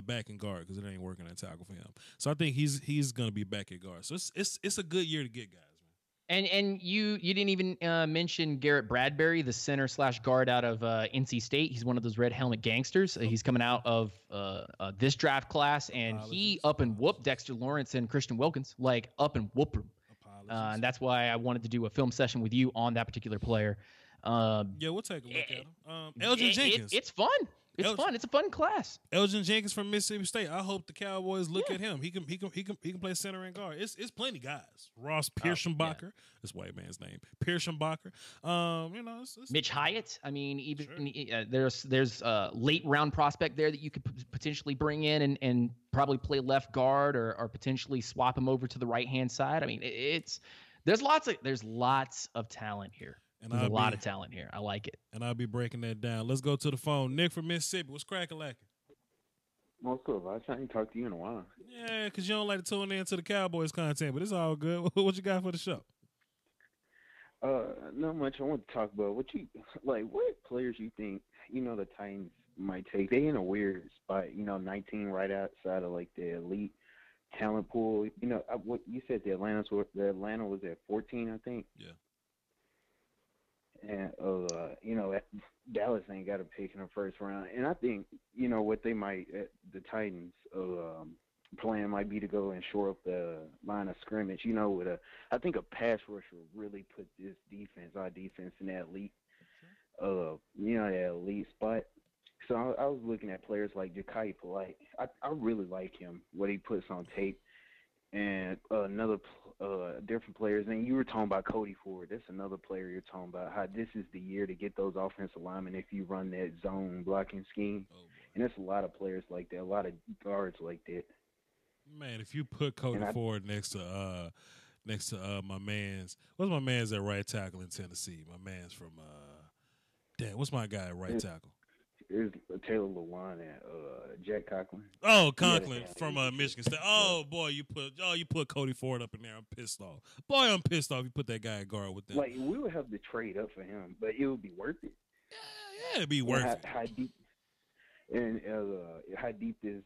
back in guard because it ain't working at tackle for him. So I think he's gonna be back at guard. So it's a good year to get guys. And you didn't even mention Garrett Bradbury, the center / guard out of NC State. He's one of those red helmet gangsters. He's coming out of this draft class, and he up and whooped Dexter Lawrence and Christian Wilkins, like up and whoop him. And that's why I wanted to do a film session with you on that particular player. Yeah, we'll take a look at him. Elgin Jenkins. It's fun. It's fun. It's a fun class. Elgin Jenkins from Mississippi State. I hope the Cowboys look at him. He can play center and guard. It's plenty guys. Ross Pierschenbacher. That's white man's name. Pierschenbacher. It's Mitch Hyatt. I mean, even there's a late round prospect there that you could potentially bring in and probably play left guard or potentially swap him over to the right hand side. I mean, there's lots of talent here. There's a lot of talent here. I like it. And I'll be breaking that down. Let's go to the phone. Nick from Mississippi. What's cracking-lacking? Most of us. I ain't talked to you in a while. Yeah, because you don't like to tune in to the Cowboys content, but it's all good. What you got for the show? Not much. I want to talk about what players you think, the Titans might take. They in a weird spot, 19 right outside of like the elite talent pool. What you said the Atlanta was at 14, I think. Yeah. And Dallas ain't got a pick in the first round, and I think what they might the Titans plan might be to go and shore up the line of scrimmage. I think a pass rusher will really put our defense in that elite, that elite spot. So I was looking at players like Ja'Kai Polite. I really like him, what he puts on tape, and another. Different players, and you were talking about Cody Ford. That's another player you're talking about, how this is the year to get those offensive linemen if you run that zone blocking scheme. And there's a lot of players like that, a lot of guards like that. Man, if you put Cody Ford next to my man's, what's my man's at right tackle in Tennessee? My man's from what's my guy at right tackle? There's Taylor Lewan and Jack Conklin. Oh, Conklin from Michigan State. Oh boy, you put Cody Ford up in there. I'm pissed off. Boy, I'm pissed off. You put that guy at guard with them. Like, we would have to trade up for him, but it would be worth it. Yeah, it'd be worth it. How deep and how deep this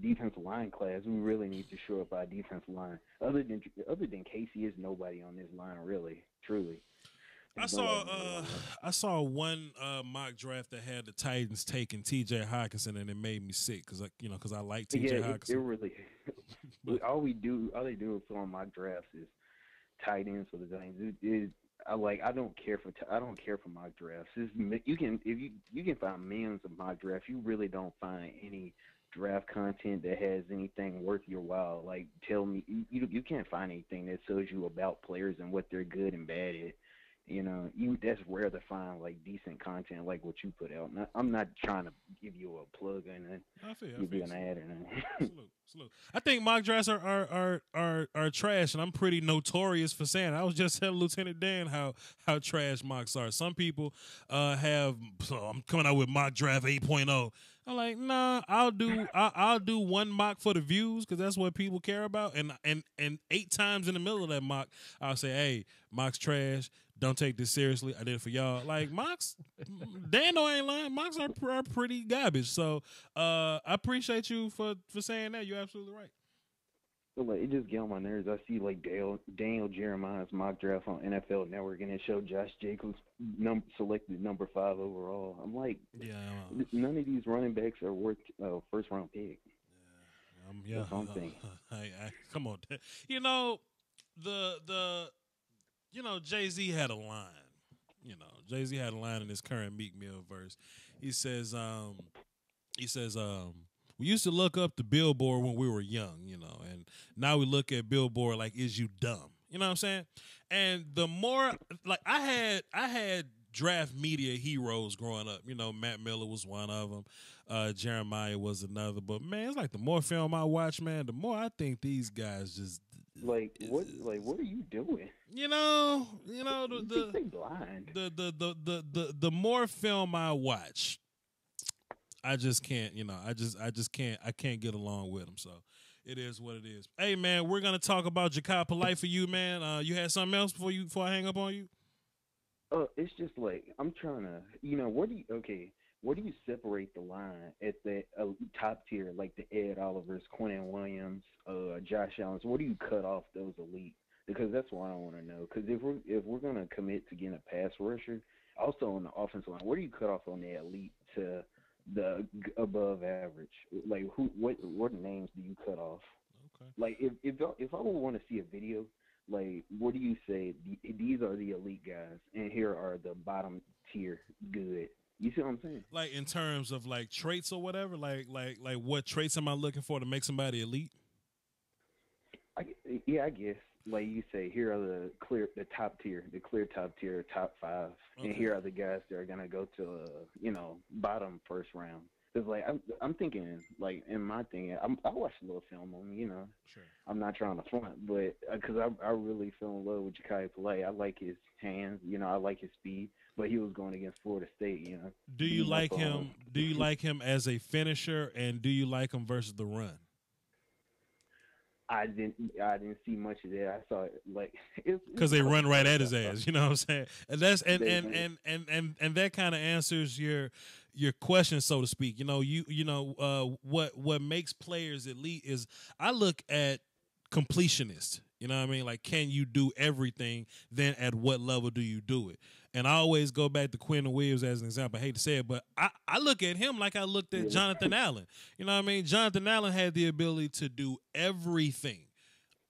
defensive line class? We really need to shore up our defensive line. Other than Casey, is nobody on this line really, truly. I saw one mock draft that had the Titans taking T.J. Hockenson, and it made me sick because I like T.J. Hockenson. It really. all they do for mock drafts is tight ends for the Titans. I don't care for mock drafts. You can find millions of mock drafts. You really don't find any draft content that has anything worth your while. Like, tell me, you can't find anything that tells you about players and what they're good and bad at. That's rare to find like decent content like what you put out. I'm not trying to give you a plug and give you an ad or anything. Salute. I think mock drafts are trash, and I'm pretty notorious for saying it. I was just telling Lieutenant Dan how trash mocks are. Some people I'm coming out with mock draft 8.0. I'm like, nah, I'll do one mock for the views because that's what people care about. And 8 times in the middle of that mock, I'll say, hey, mock's trash. Don't take this seriously. I did it for y'all. Like, mocks, Dano ain't lying. Mocks are pretty garbage. So I appreciate you for saying that. You're absolutely right. So, like, it just get on my nerves. I see like Daniel Jeremiah's mock draft on NFL Network, and it showed Josh Jacobs selected number 5 overall. I'm like, none of these running backs are worth first round pick. Yeah, that's one thing. Come on, Jay-Z had a line. Jay-Z had a line in his current Meek Mill verse. He says, He says, we used to look up the billboard when we were young, and now we look at billboard like, is you dumb? You know what I'm saying? And the more, like, I had draft media heroes growing up. Matt Miller was one of them. Jeremiah was another. But, man, it's like the more film I watch, man, the more I think these guys just... what are you doing? They blind. The more film I watch, I just can't, I can't get along with them. So it is what it is. Hey, man, we're gonna talk about Ja'Kai Polite for you, man. You had something else before I hang up on you? It's just like I'm trying to, where do you separate the line at the top tier, like the Ed Olivers, Quentin Williams, Josh Allen? Where do you cut off those elite? Because that's what I want to know. Because if we're gonna commit to getting a pass rusher, also on the offensive line, where do you cut off on the elite to the above average? Like what names do you cut off? Okay. Like if I would want to see a video, like what do you say? These are the elite guys, and here are the bottom tier good. You see what I'm saying? Like in terms of like traits or whatever. Like what traits am I looking for to make somebody elite? I guess. Like you say, here are the top tier, top five, okay. And here are the guys that are gonna go to bottom first round. Because like I'm thinking, like in my thing, I watched a little film on him. Sure. I'm not trying to front, but because I really fell in love with Ja'Kai Polite. I like his hands, I like his speed. But he was going against Florida State, Do you like him? Do you like him as a finisher, and do you like him versus the run? I didn't see much of that. I saw it like because they run right at his ass. You know what I'm saying? And that's and that kind of answers your question, so to speak. What makes players elite is I look at completionists. You know what I mean? Like, can you do everything? Then at what level do you do it? And I always go back to Quentin Williams as an example. I hate to say it, but I look at him like I looked at Jonathan Allen. You know what I mean? Jonathan Allen had the ability to do everything,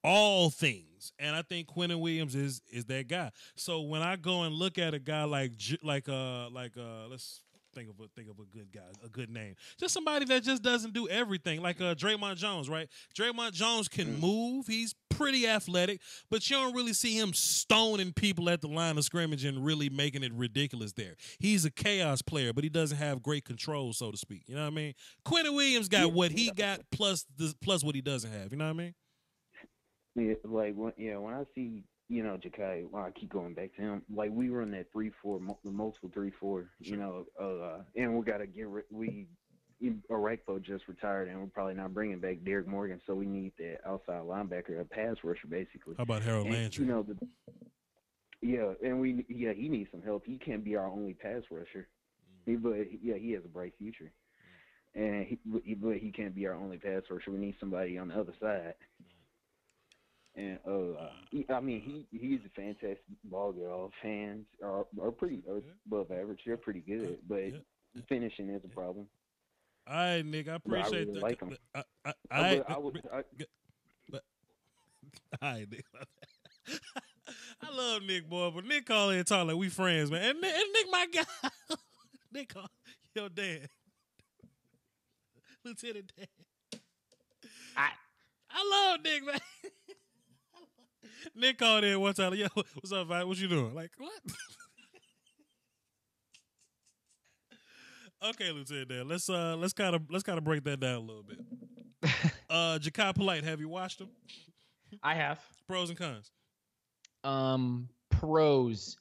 all things. And I think Quentin Williams is that guy. So when I go and look at a guy like let's think of a good guy, a good name. Just somebody that just doesn't do everything. Like Draymond Jones, right? Draymond Jones can move. He's pretty athletic, but you don't really see him stoning people at the line of scrimmage and really making it ridiculous there. He's a chaos player, but he doesn't have great control, so to speak. You know what I mean? Quentin Williams got what he got plus what he doesn't have. You know what I mean? Yeah, like when I see Ja'Kai, I keep going back to him. Like we run that 3-4, multiple 3-4. And we got to get Orakpo just retired, and we're probably not bringing back Derek Morgan, so we need that outside linebacker, a pass rusher, basically. How about Harold Landry? He needs some help. He can't be our only pass rusher, but he has a bright future, and he can't be our only pass rusher. We need somebody on the other side. And he's a fantastic ball girl. Fans are pretty above average. They're pretty good, but finishing is a problem. All right, Nick, I appreciate that. Like him. All right, Nick. I love Nick, boy, but Nick call in and talk like we friends, man. And Nick, my guy. Nick call your dad. Lieutenant Dan. I love Nick, man. Nick called in one time. Yo, what's up, man? What you doing? Like, what? Okay, Lieutenant Dan. Let's kind of break that down a little bit. Ja'Kai Polite, have you watched him? I have. Pros and cons. Pros,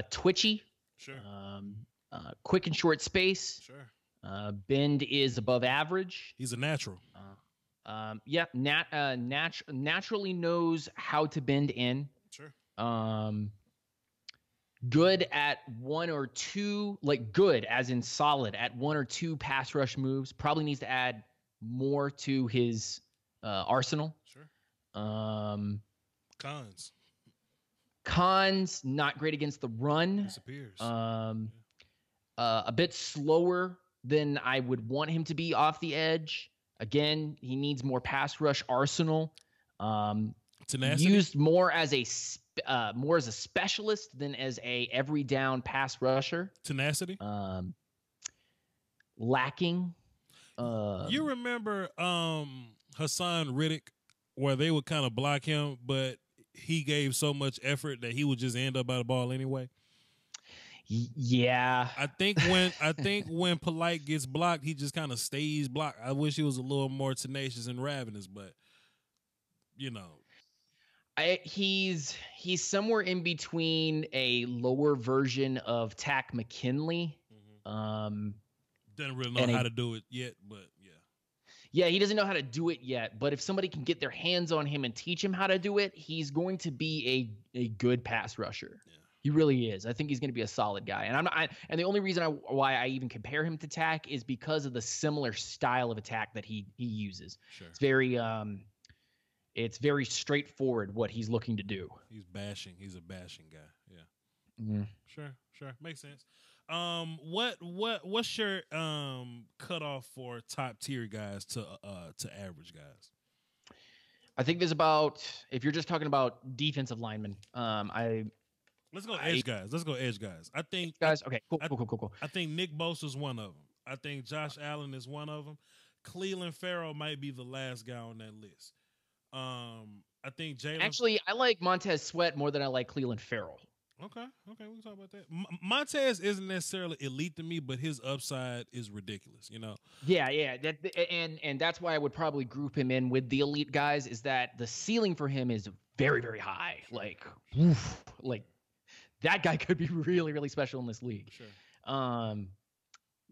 twitchy. Sure. Quick and short space. Sure. Bend is above average. He's a natural. Naturally knows how to bend in. Sure. Good at one or two, like good as in solid at one or two pass rush moves. Probably needs to add more to his arsenal. Sure. Cons, not great against the run. Disappears. A bit slower than I would want him to be off the edge. Again, he needs more pass rush arsenal. Tenacity? Used more as a specialist than as a every down pass rusher. Tenacity? Lacking. You remember Hassan Riddick, where they would kind of block him, but he gave so much effort that he would just end up by the ball anyway. Yeah, I think when Polite gets blocked, he just kind of stays blocked. I wish he was a little more tenacious and ravenous, but you know, he's somewhere in between a lower version of Tack McKinley. Doesn't really know how to do it yet, but yeah. Yeah, he doesn't know how to do it yet, but if somebody can get their hands on him and teach him how to do it, he's going to be a good pass rusher. Yeah. He really is. I think he's going to be a solid guy. And and the only reason why I even compare him to Tack is because of the similar style of attack that he uses. Sure. It's very straightforward what he's looking to do. He's bashing. He's a bashing guy. Yeah. Mm-hmm. Sure. Makes sense. What's your cutoff for top tier guys to average guys? I think there's about, if you're just talking about defensive linemen, let's go edge guys. I think guys. Okay, cool. I think Nick Bosa's one of them. I think Josh Allen is one of them. Cleveland Farrell might be the last guy on that list. I think Jalen. Actually, I like Montez Sweat more than I like Cleveland Farrell. Okay, we can talk about that. Montez isn't necessarily elite to me, but his upside is ridiculous. You know. Yeah. And that's why I would probably group him in with the elite guys. Is that the ceiling for him is very, very high. Like that guy could be really, really special in this league. Sure.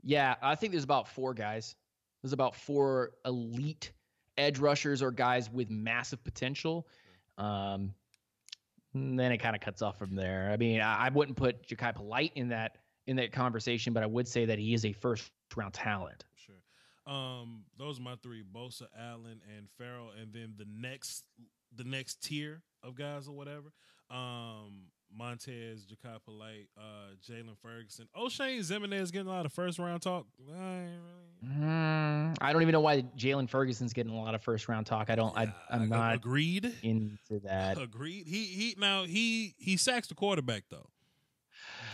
Yeah, I think there's about 4 guys. There's about 4 elite edge rushers or guys with massive potential. Then it kind of cuts off from there. I mean, I wouldn't put Ja'Kai Polite in that conversation, but I would say that he is a first-round talent. Sure. Those are my 3: Bosa, Allen, and Farrell, and then the next tier of guys or whatever. Montez, Ja'Kai Polite, Jalen Ferguson. O'Shane Ximines getting a lot of first-round talk. I don't even know why Jalen Ferguson's getting a lot of first-round talk. I'm not agreed into that. Agreed. He sacks the quarterback though.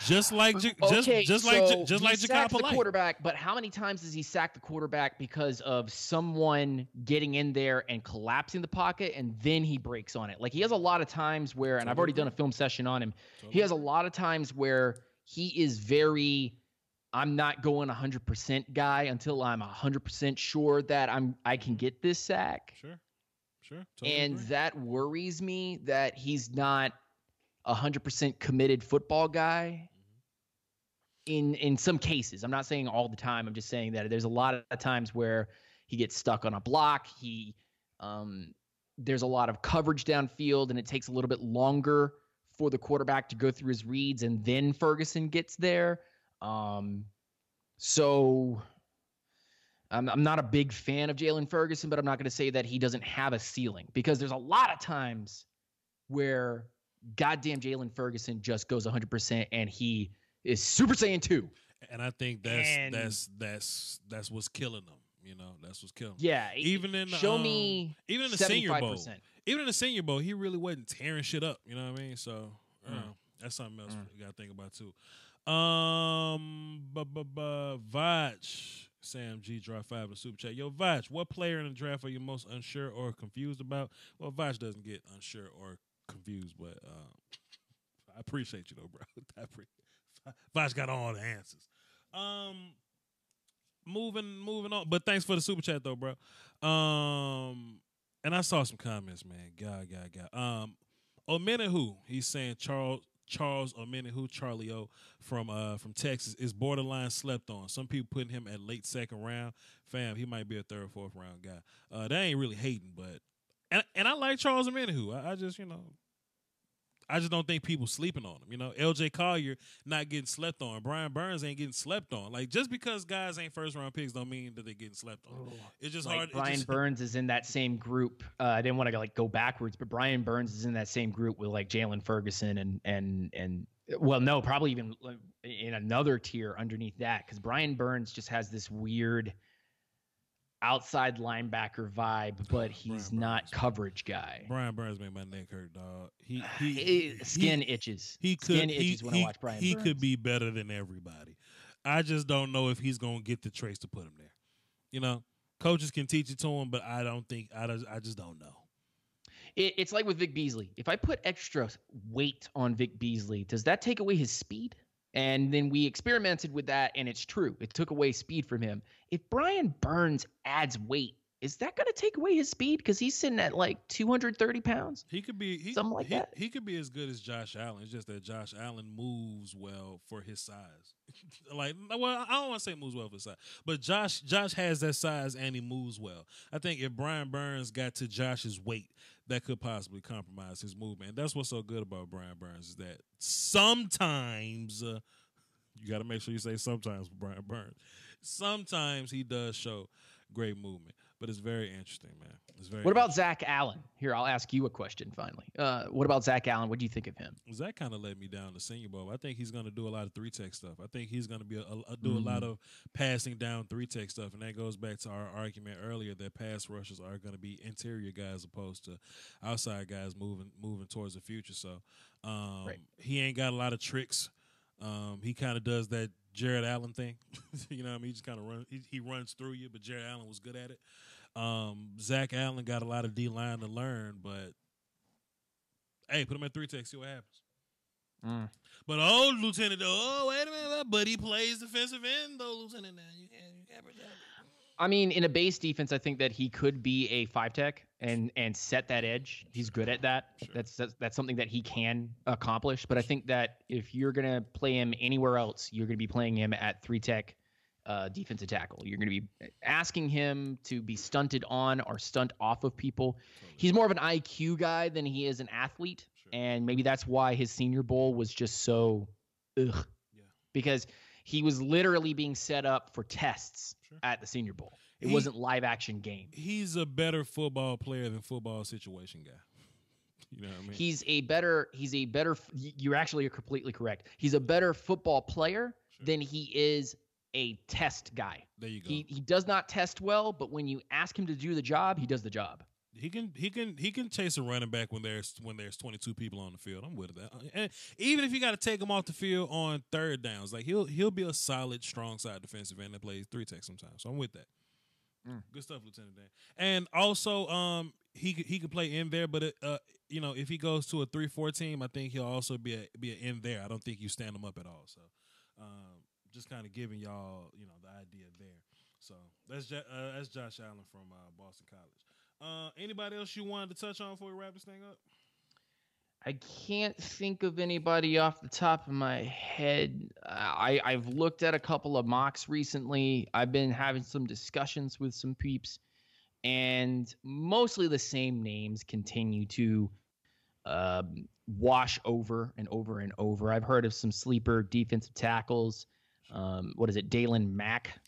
Just like Ja'Kai Polite. The quarterback, but how many times does he sack the quarterback because of someone getting in there and collapsing the pocket, and then he breaks on it? Like, he has a lot of times where, and I've already done a film session on him. He has a lot of times where he is very, I'm not going 100% guy until I'm 100% sure that I can get this sack. Sure. Totally and agree. That worries me that he's not 100% committed football guy. In some cases, I'm not saying all the time. I'm just saying that there's a lot of times where he gets stuck on a block. There's a lot of coverage downfield, and it takes a little bit longer for the quarterback to go through his reads, and then Ferguson gets there. So I'm not a big fan of Jalen Ferguson, but I'm not going to say that he doesn't have a ceiling, because there's a lot of times where goddamn Jalen Ferguson just goes 100% and he is Super Saiyan 2. And I think that's what's killing them. You know, that's what's killing them. Yeah. Even in the Senior Bowl. Even in the Senior Bowl, he really wasn't tearing shit up. You know what I mean? So that's something else you got to think about too. Voch, Sam G, drop 5 in the super chat. Yo, Voch, what player in the draft are you most unsure or confused about? Well, Voch doesn't get unsure or confused, but I appreciate you though, bro. Voch got all the answers. Moving on, but thanks for the super chat though, bro. And I saw some comments, man. God. Omenihu, he's saying Charles Omenihu, Charlie O from Texas, is borderline slept on. Some people putting him at late second round. Fam, he might be a 3rd or 4th round guy. That ain't really hating, but and I like Charles Omenihu. I just don't think people sleeping on him. You know, LJ Collier not getting slept on. Brian Burns ain't getting slept on. Like, just because guys ain't first round picks don't mean that they're getting slept on. It's just hard. Brian Burns is in that same group. I didn't want to go backwards, but Brian Burns is in that same group with like Jalen Ferguson and well, no, probably even in another tier underneath that, because Brian Burns just has this weird outside linebacker vibe, but he's not coverage guy. Brian Burns made my neck hurt, dog. Skin itches. Skin itches when I watch Brian Burns. He could be better than everybody. I just don't know if he's gonna get the trace to put him there. You know, coaches can teach it to him, but I just don't know. It's like with Vic Beasley. If I put extra weight on Vic Beasley, does that take away his speed? And then we experimented with that, and it's true. It took away speed from him. If Brian Burns adds weight, is that going to take away his speed? Because he's sitting at like 230 pounds. He could be something like that. He could be as good as Josh Allen. It's just that Josh Allen moves well for his size. I don't want to say moves well for his size, but Josh has that size and he moves well. I think if Brian Burns got to Josh's weight, that could possibly compromise his movement. And that's what's so good about Brian Burns is that sometimes you got to make sure you say sometimes for Brian Burns. Sometimes he does show great movement. But it's very interesting, man. What about Zach Allen? Here, I'll ask you a question finally. What about Zach Allen? What do you think of him? Zach kind of led me down the Senior Bowl. I think he's going to do a lot of three-tech stuff. I think he's going to be do a lot of passing down three-tech stuff, and that goes back to our argument earlier that pass rushers are going to be interior guys opposed to outside guys moving towards the future. So he ain't got a lot of tricks. He kind of does that Jared Allen thing. You know what I mean? He just kind of runs. He runs through you, but Jared Allen was good at it. Zach Allen got a lot of D-line to learn, but hey, put him at three-tech, see what happens. But Lieutenant, wait a minute, but he plays defensive end, though, Lieutenant. Now you can't protect him. I mean, in a base defense, I think that he could be a 5-tech and set that edge. He's good at that. Sure. That's something that he can accomplish. But I think that if you're going to play him anywhere else, you're going to be playing him at 3-tech defensive tackle. You're going to be asking him to be stunted on or stunt off of people. Totally. He's more of an IQ guy than he is an athlete. Sure. And maybe that's why his Senior Bowl was just so because he was literally being set up for tests at the Senior Bowl. It wasn't live action game. He's a better football player than football situation guy. You know what I mean? He's a better, you actually are completely correct. He's a better football player than he is a test guy. There you go. He does not test well, but when you ask him to do the job, he does the job. He can chase a running back when there's 22 people on the field. I'm with that. And even if you got to take him off the field on third downs, like he'll be a solid, strong side defensive end that plays 3-tech sometimes. So I'm with that. Good stuff, Lieutenant Dan. And also, he could play in there, but if he goes to a 3-4 team, I think he'll also be an in there. I don't think you stand him up at all. So, just kind of giving y'all the idea there. So that's Josh Allen from Boston College. Anybody else you wanted to touch on before we wrap this thing up? I can't think of anybody off the top of my head. I've looked at a couple of mocks recently. I've been having some discussions with some peeps, and mostly the same names continue to wash over and over and over. I've heard of some sleeper defensive tackles. What is it? Dalen Mack,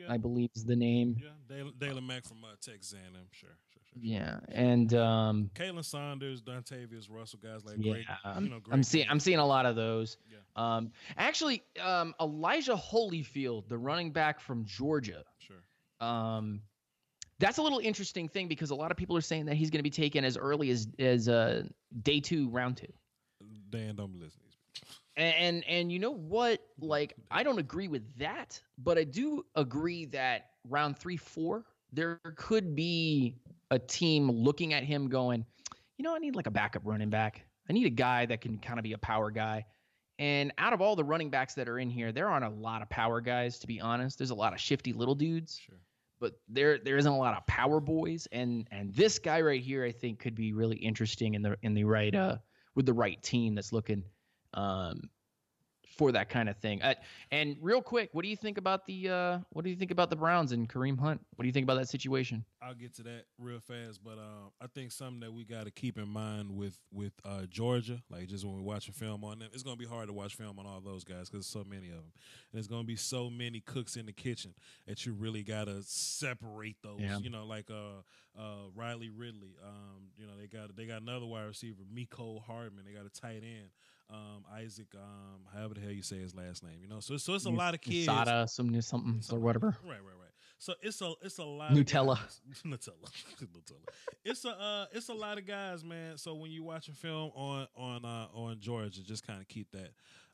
I believe is the name. Yeah, Dalen Mack from Texas A&M, sure. Yeah, and Kalen Saunders, Dontavius Russell, guys like great. Great I'm seeing a lot of those. Yeah. Actually, Elijah Holyfield, the running back from Georgia. Sure. That's a little interesting thing because a lot of people are saying that he's going to be taken as early as day 2, round 2. Dan, don't be listening. And you know what? Like, I don't agree with that, but I do agree that round 3, 4, there could be a team looking at him going, I need like a backup running back. I need a guy that can kind of be a power guy. And out of all the running backs that are in here, there aren't a lot of power guys, to be honest. There's a lot of shifty little dudes. Sure. But there isn't a lot of power boys. And this guy right here, I think, could be really interesting in the right with the right team that's looking for that kind of thing. And real quick, what do you think about the Browns and Kareem Hunt? What do you think about that situation? I'll get to that real fast, but I think something that we got to keep in mind with Georgia, like just when we're watching film on them, it's going to be hard to watch film on all those guys because there's so many of them. And there's going to be so many cooks in the kitchen that you really got to separate those. Yeah. Like Riley Ridley. They got another wide receiver, Mecole Hardman. They got a tight end. Isaac, however the hell you say his last name, so it's a lot of kids. Sada, something or whatever. Right. So it's a lot Nutella. of guys. Nutella. It's a lot of guys, man. So when you're watching film on Georgia, just kind of keep that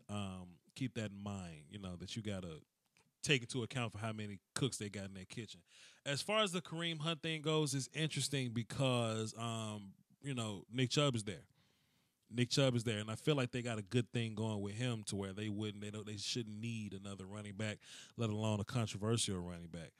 in mind. That you gotta take into account for how many cooks they got in their kitchen. As far as the Kareem Hunt thing goes, it's interesting because Nick Chubb is there. And I feel like they got a good thing going with him to where they shouldn't need another running back, let alone a controversial running back,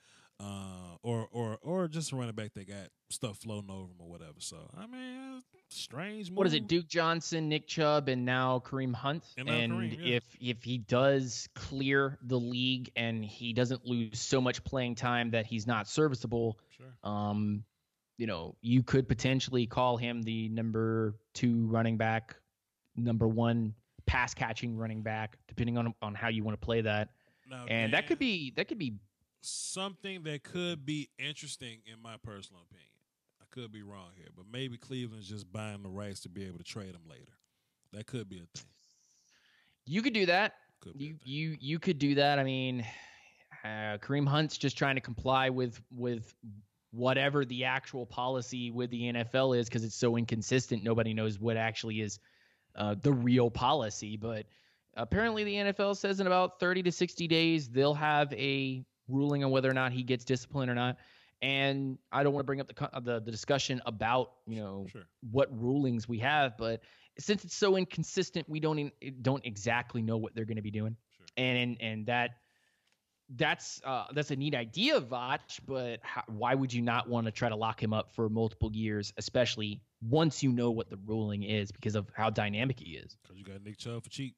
or just a running back that got stuff floating over him or whatever. So I mean, strange move. What is it? Duke Johnson, Nick Chubb, and now Kareem Hunt. And Kareem, yeah. if he does clear the league and he doesn't lose so much playing time that he's not serviceable, sure. You could potentially call him the number 2 running back, number 1 pass catching running back, depending on how you want to play that. Now, and that could be something that could be interesting in my personal opinion. I could be wrong here, but maybe Cleveland's just buying the rights to be able to trade him later. That could be a thing. You could do that. You could do that. I mean, Kareem Hunt's just trying to comply with whatever the actual policy with the NFL is, because it's so inconsistent. Nobody knows what actually is the real policy. But apparently the NFL says in about 30 to 60 days, they'll have a ruling on whether or not he gets disciplined or not. And I don't want to bring up the discussion about, sure, what rulings we have, but since it's so inconsistent, we don't exactly know what they're going to be doing. Sure. And that's a neat idea, Voch, but why would you not want to try to lock him up for multiple years, especially once you know what the ruling is, because of how dynamic he is? Because you got Nick Chubb for cheap.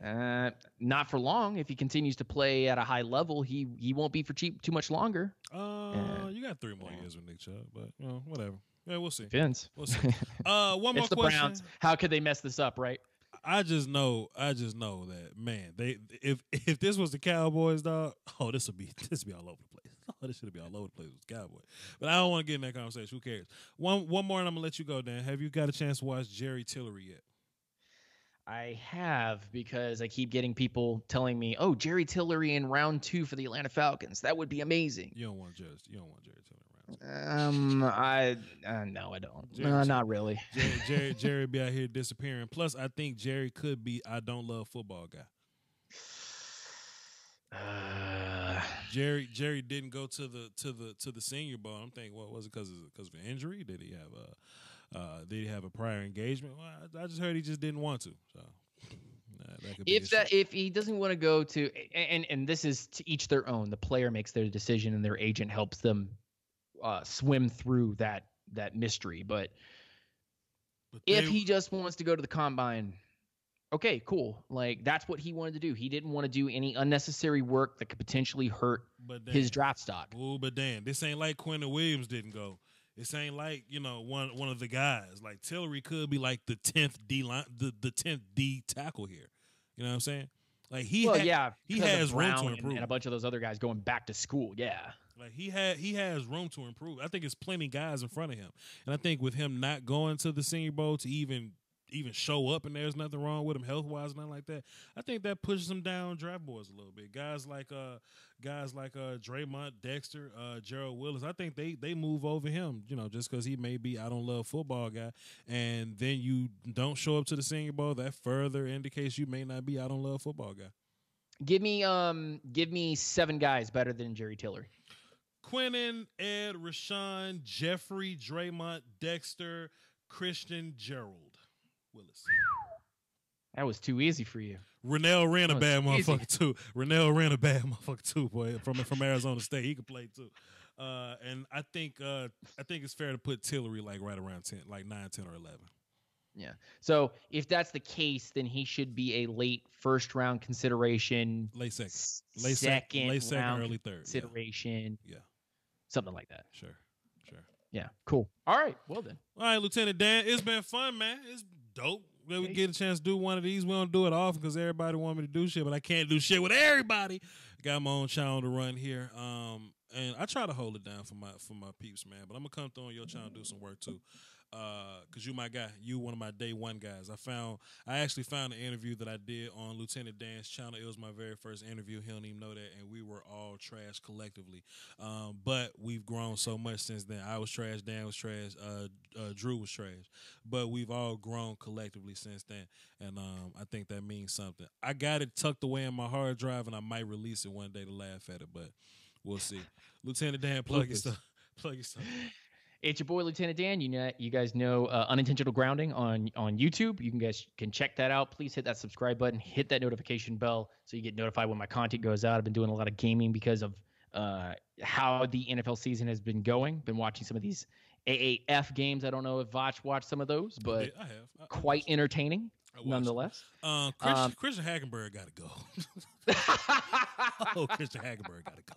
Not for long. If he continues to play at a high level, he won't be for cheap too much longer. You got 3 more years with Nick Chubb, but whatever. Yeah, we'll see. Depends. We'll see. One more it's the question. Browns. How could they mess this up, right? I just know that, man, if this was the Cowboys, dog, this would be all over the place. This should be all over the place with the Cowboys. But I don't want to get in that conversation. Who cares? One more, and I'm gonna let you go, Dan. Have you got a chance to watch Jerry Tillery yet? I have, because I keep getting people telling me, "Oh, Jerry Tillery in round 2 for the Atlanta Falcons. That would be amazing." You don't want Jerry Tillery in round 2. No, I don't. Not really. Jerry be out here disappearing. Plus, I think Jerry could be I don't love football guy. Jerry didn't go to the Senior Bowl. I'm thinking, what was it? Because of an injury? Did he have a prior engagement? Well, I just heard he just didn't want to. So that could be if he doesn't want to go to, and this is to each their own. The player makes their decision, and their agent helps them swim through that mystery. But if he just wants to go to the combine, okay, cool. Like, that's what he wanted to do. He didn't want to do any unnecessary work that could potentially hurt his draft stock. Ooh, but Dan, this ain't like Quentin Williams didn't go. This ain't like, one of the guys. Like, Tillery could be like the 10th D line, the 10th D tackle here. You know what I'm saying? Like, he has room to improve. And a bunch of those other guys going back to school. Yeah. Like, he has room to improve. I think it's plenty guys in front of him. And I think with him not going to the Senior Bowl to even show up, and there's nothing wrong with him health-wise, nothing like that, I think that pushes him down draft boards a little bit. Guys like Draymond, Dexter, Gerald Willis, I think they move over him, just because he may be I don't love football guy, and then you don't show up to the Senior Bowl, that further indicates you may not be I don't love football guy. Give me 7 guys better than Jerry Tillery. Quentin, Ed, Rashan, Jeffrey, Draymond, Dexter, Christian, Gerald Willis. That was too easy for you. Rennell ran a bad motherfucker too, boy. From Arizona State, he could play too. And I think it's fair to put Tillery like right around 10, like 9, 10, or 11. Yeah. So if that's the case, then he should be a late first round consideration. Late second, round early third consideration. Yeah. Something like that. Sure. Yeah. Cool. All right. Well then. All right, Lieutenant Dan. It's been fun, man. It's dope. We get a chance to do one of these. We don't do it often because everybody want me to do shit, but I can't do shit with everybody. Got my own channel to run here. And I try to hold it down for my peeps, man. But I'm gonna come through on your channel and do some work too. because you my guy, you one of my day one guys. I actually found an interview that I did on Lieutenant Dan's channel. It was my very first interview. He don't even know that, and we were all trash collectively. But we've grown so much since then. I was trash, Dan was trash, Drew was trash, but we've all grown collectively since then, and I think that means something. I got it tucked away in my hard drive, and I might release it one day to laugh at it, but we'll see. Lieutenant Dan, plug your stuff. Plug your stuff. It's your boy Lieutenant Dan. You guys know Unintentional Grounding on YouTube. You guys can check that out. Please hit that subscribe button. Hit that notification bell so you get notified when my content goes out. I've been doing a lot of gaming because of how the NFL season has been going. Been watching some of these AAF games. I don't know if Voch watched some of those, but I have. quite entertaining nonetheless. Christian Hackenberg got to go. Oh, Christian Hackenberg got to go.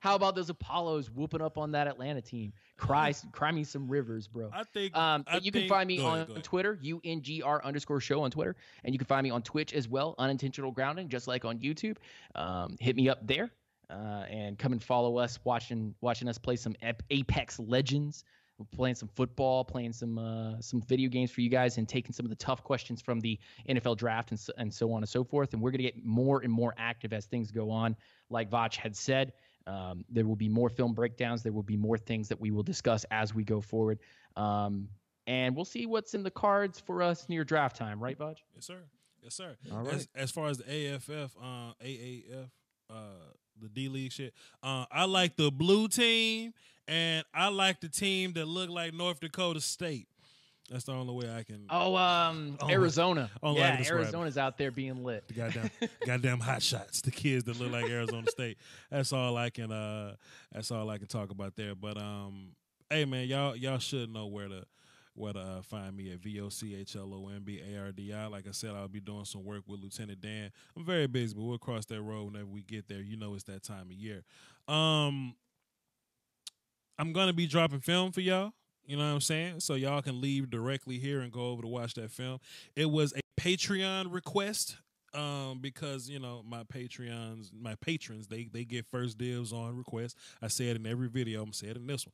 How about those Apollos whooping up on that Atlanta team? Cry me some rivers, bro. I think. You can find me on Twitter, UNGR_show on Twitter, and you can find me on Twitch as well, Unintentional Grounding, just like on YouTube. Hit me up there, and come and follow us, watching us play some Apex Legends. We're playing some football, playing some video games for you guys, and taking some of the tough questions from the NFL draft and so on and so forth. And we're going to get more and more active as things go on. Like Voch had said, there will be more film breakdowns. There will be more things that we will discuss as we go forward. And we'll see what's in the cards for us near draft time. Right, Voch? Yes, sir. Yes, sir. All right. As far as the AAF, the D-League shit, I like the blue team, and I like the team that look like North Dakota State. That's the only way I can. Arizona. Yeah, Arizona's out there being lit. The goddamn hot shots. The kids that look like Arizona State. That's all I can talk about there. But hey man, y'all should know where to find me at VOCHLOMBARDI. Like I said, I'll be doing some work with Lieutenant Dan. I'm very busy, but we'll cross that road whenever we get there. You know it's that time of year. I'm gonna be dropping film for y'all. You know what I'm saying? So y'all can leave directly here and go over to watch that film. It was a Patreon request because, you know, my patrons, they get first dibs on requests. I say it in every video. I'm going to say it in this one.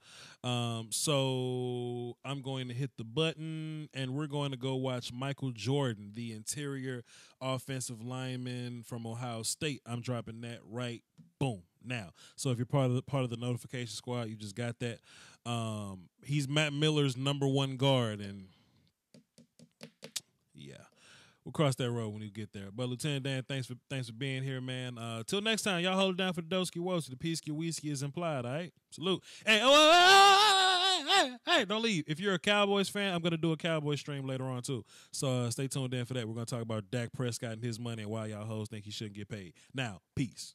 So I'm going to hit the button, and we're going to go watch Michael Jordan, the interior offensive lineman from Ohio State. I'm dropping that right, boom, now. So if you're part of the notification squad, you just got that. He's Matt Miller's number one guard, and yeah, we'll cross that road when you get there. But Lieutenant Dan, thanks for being here, man. Till next time, y'all hold it down for the Doski Woski. The Peasky Whiskey is implied, all right? Salute. Hey, hey, don't leave. If you're a Cowboys fan, I'm going to do a Cowboys stream later on, too. So stay tuned in for that. We're going to talk about Dak Prescott and his money and why y'all hoes think he shouldn't get paid. Now, peace.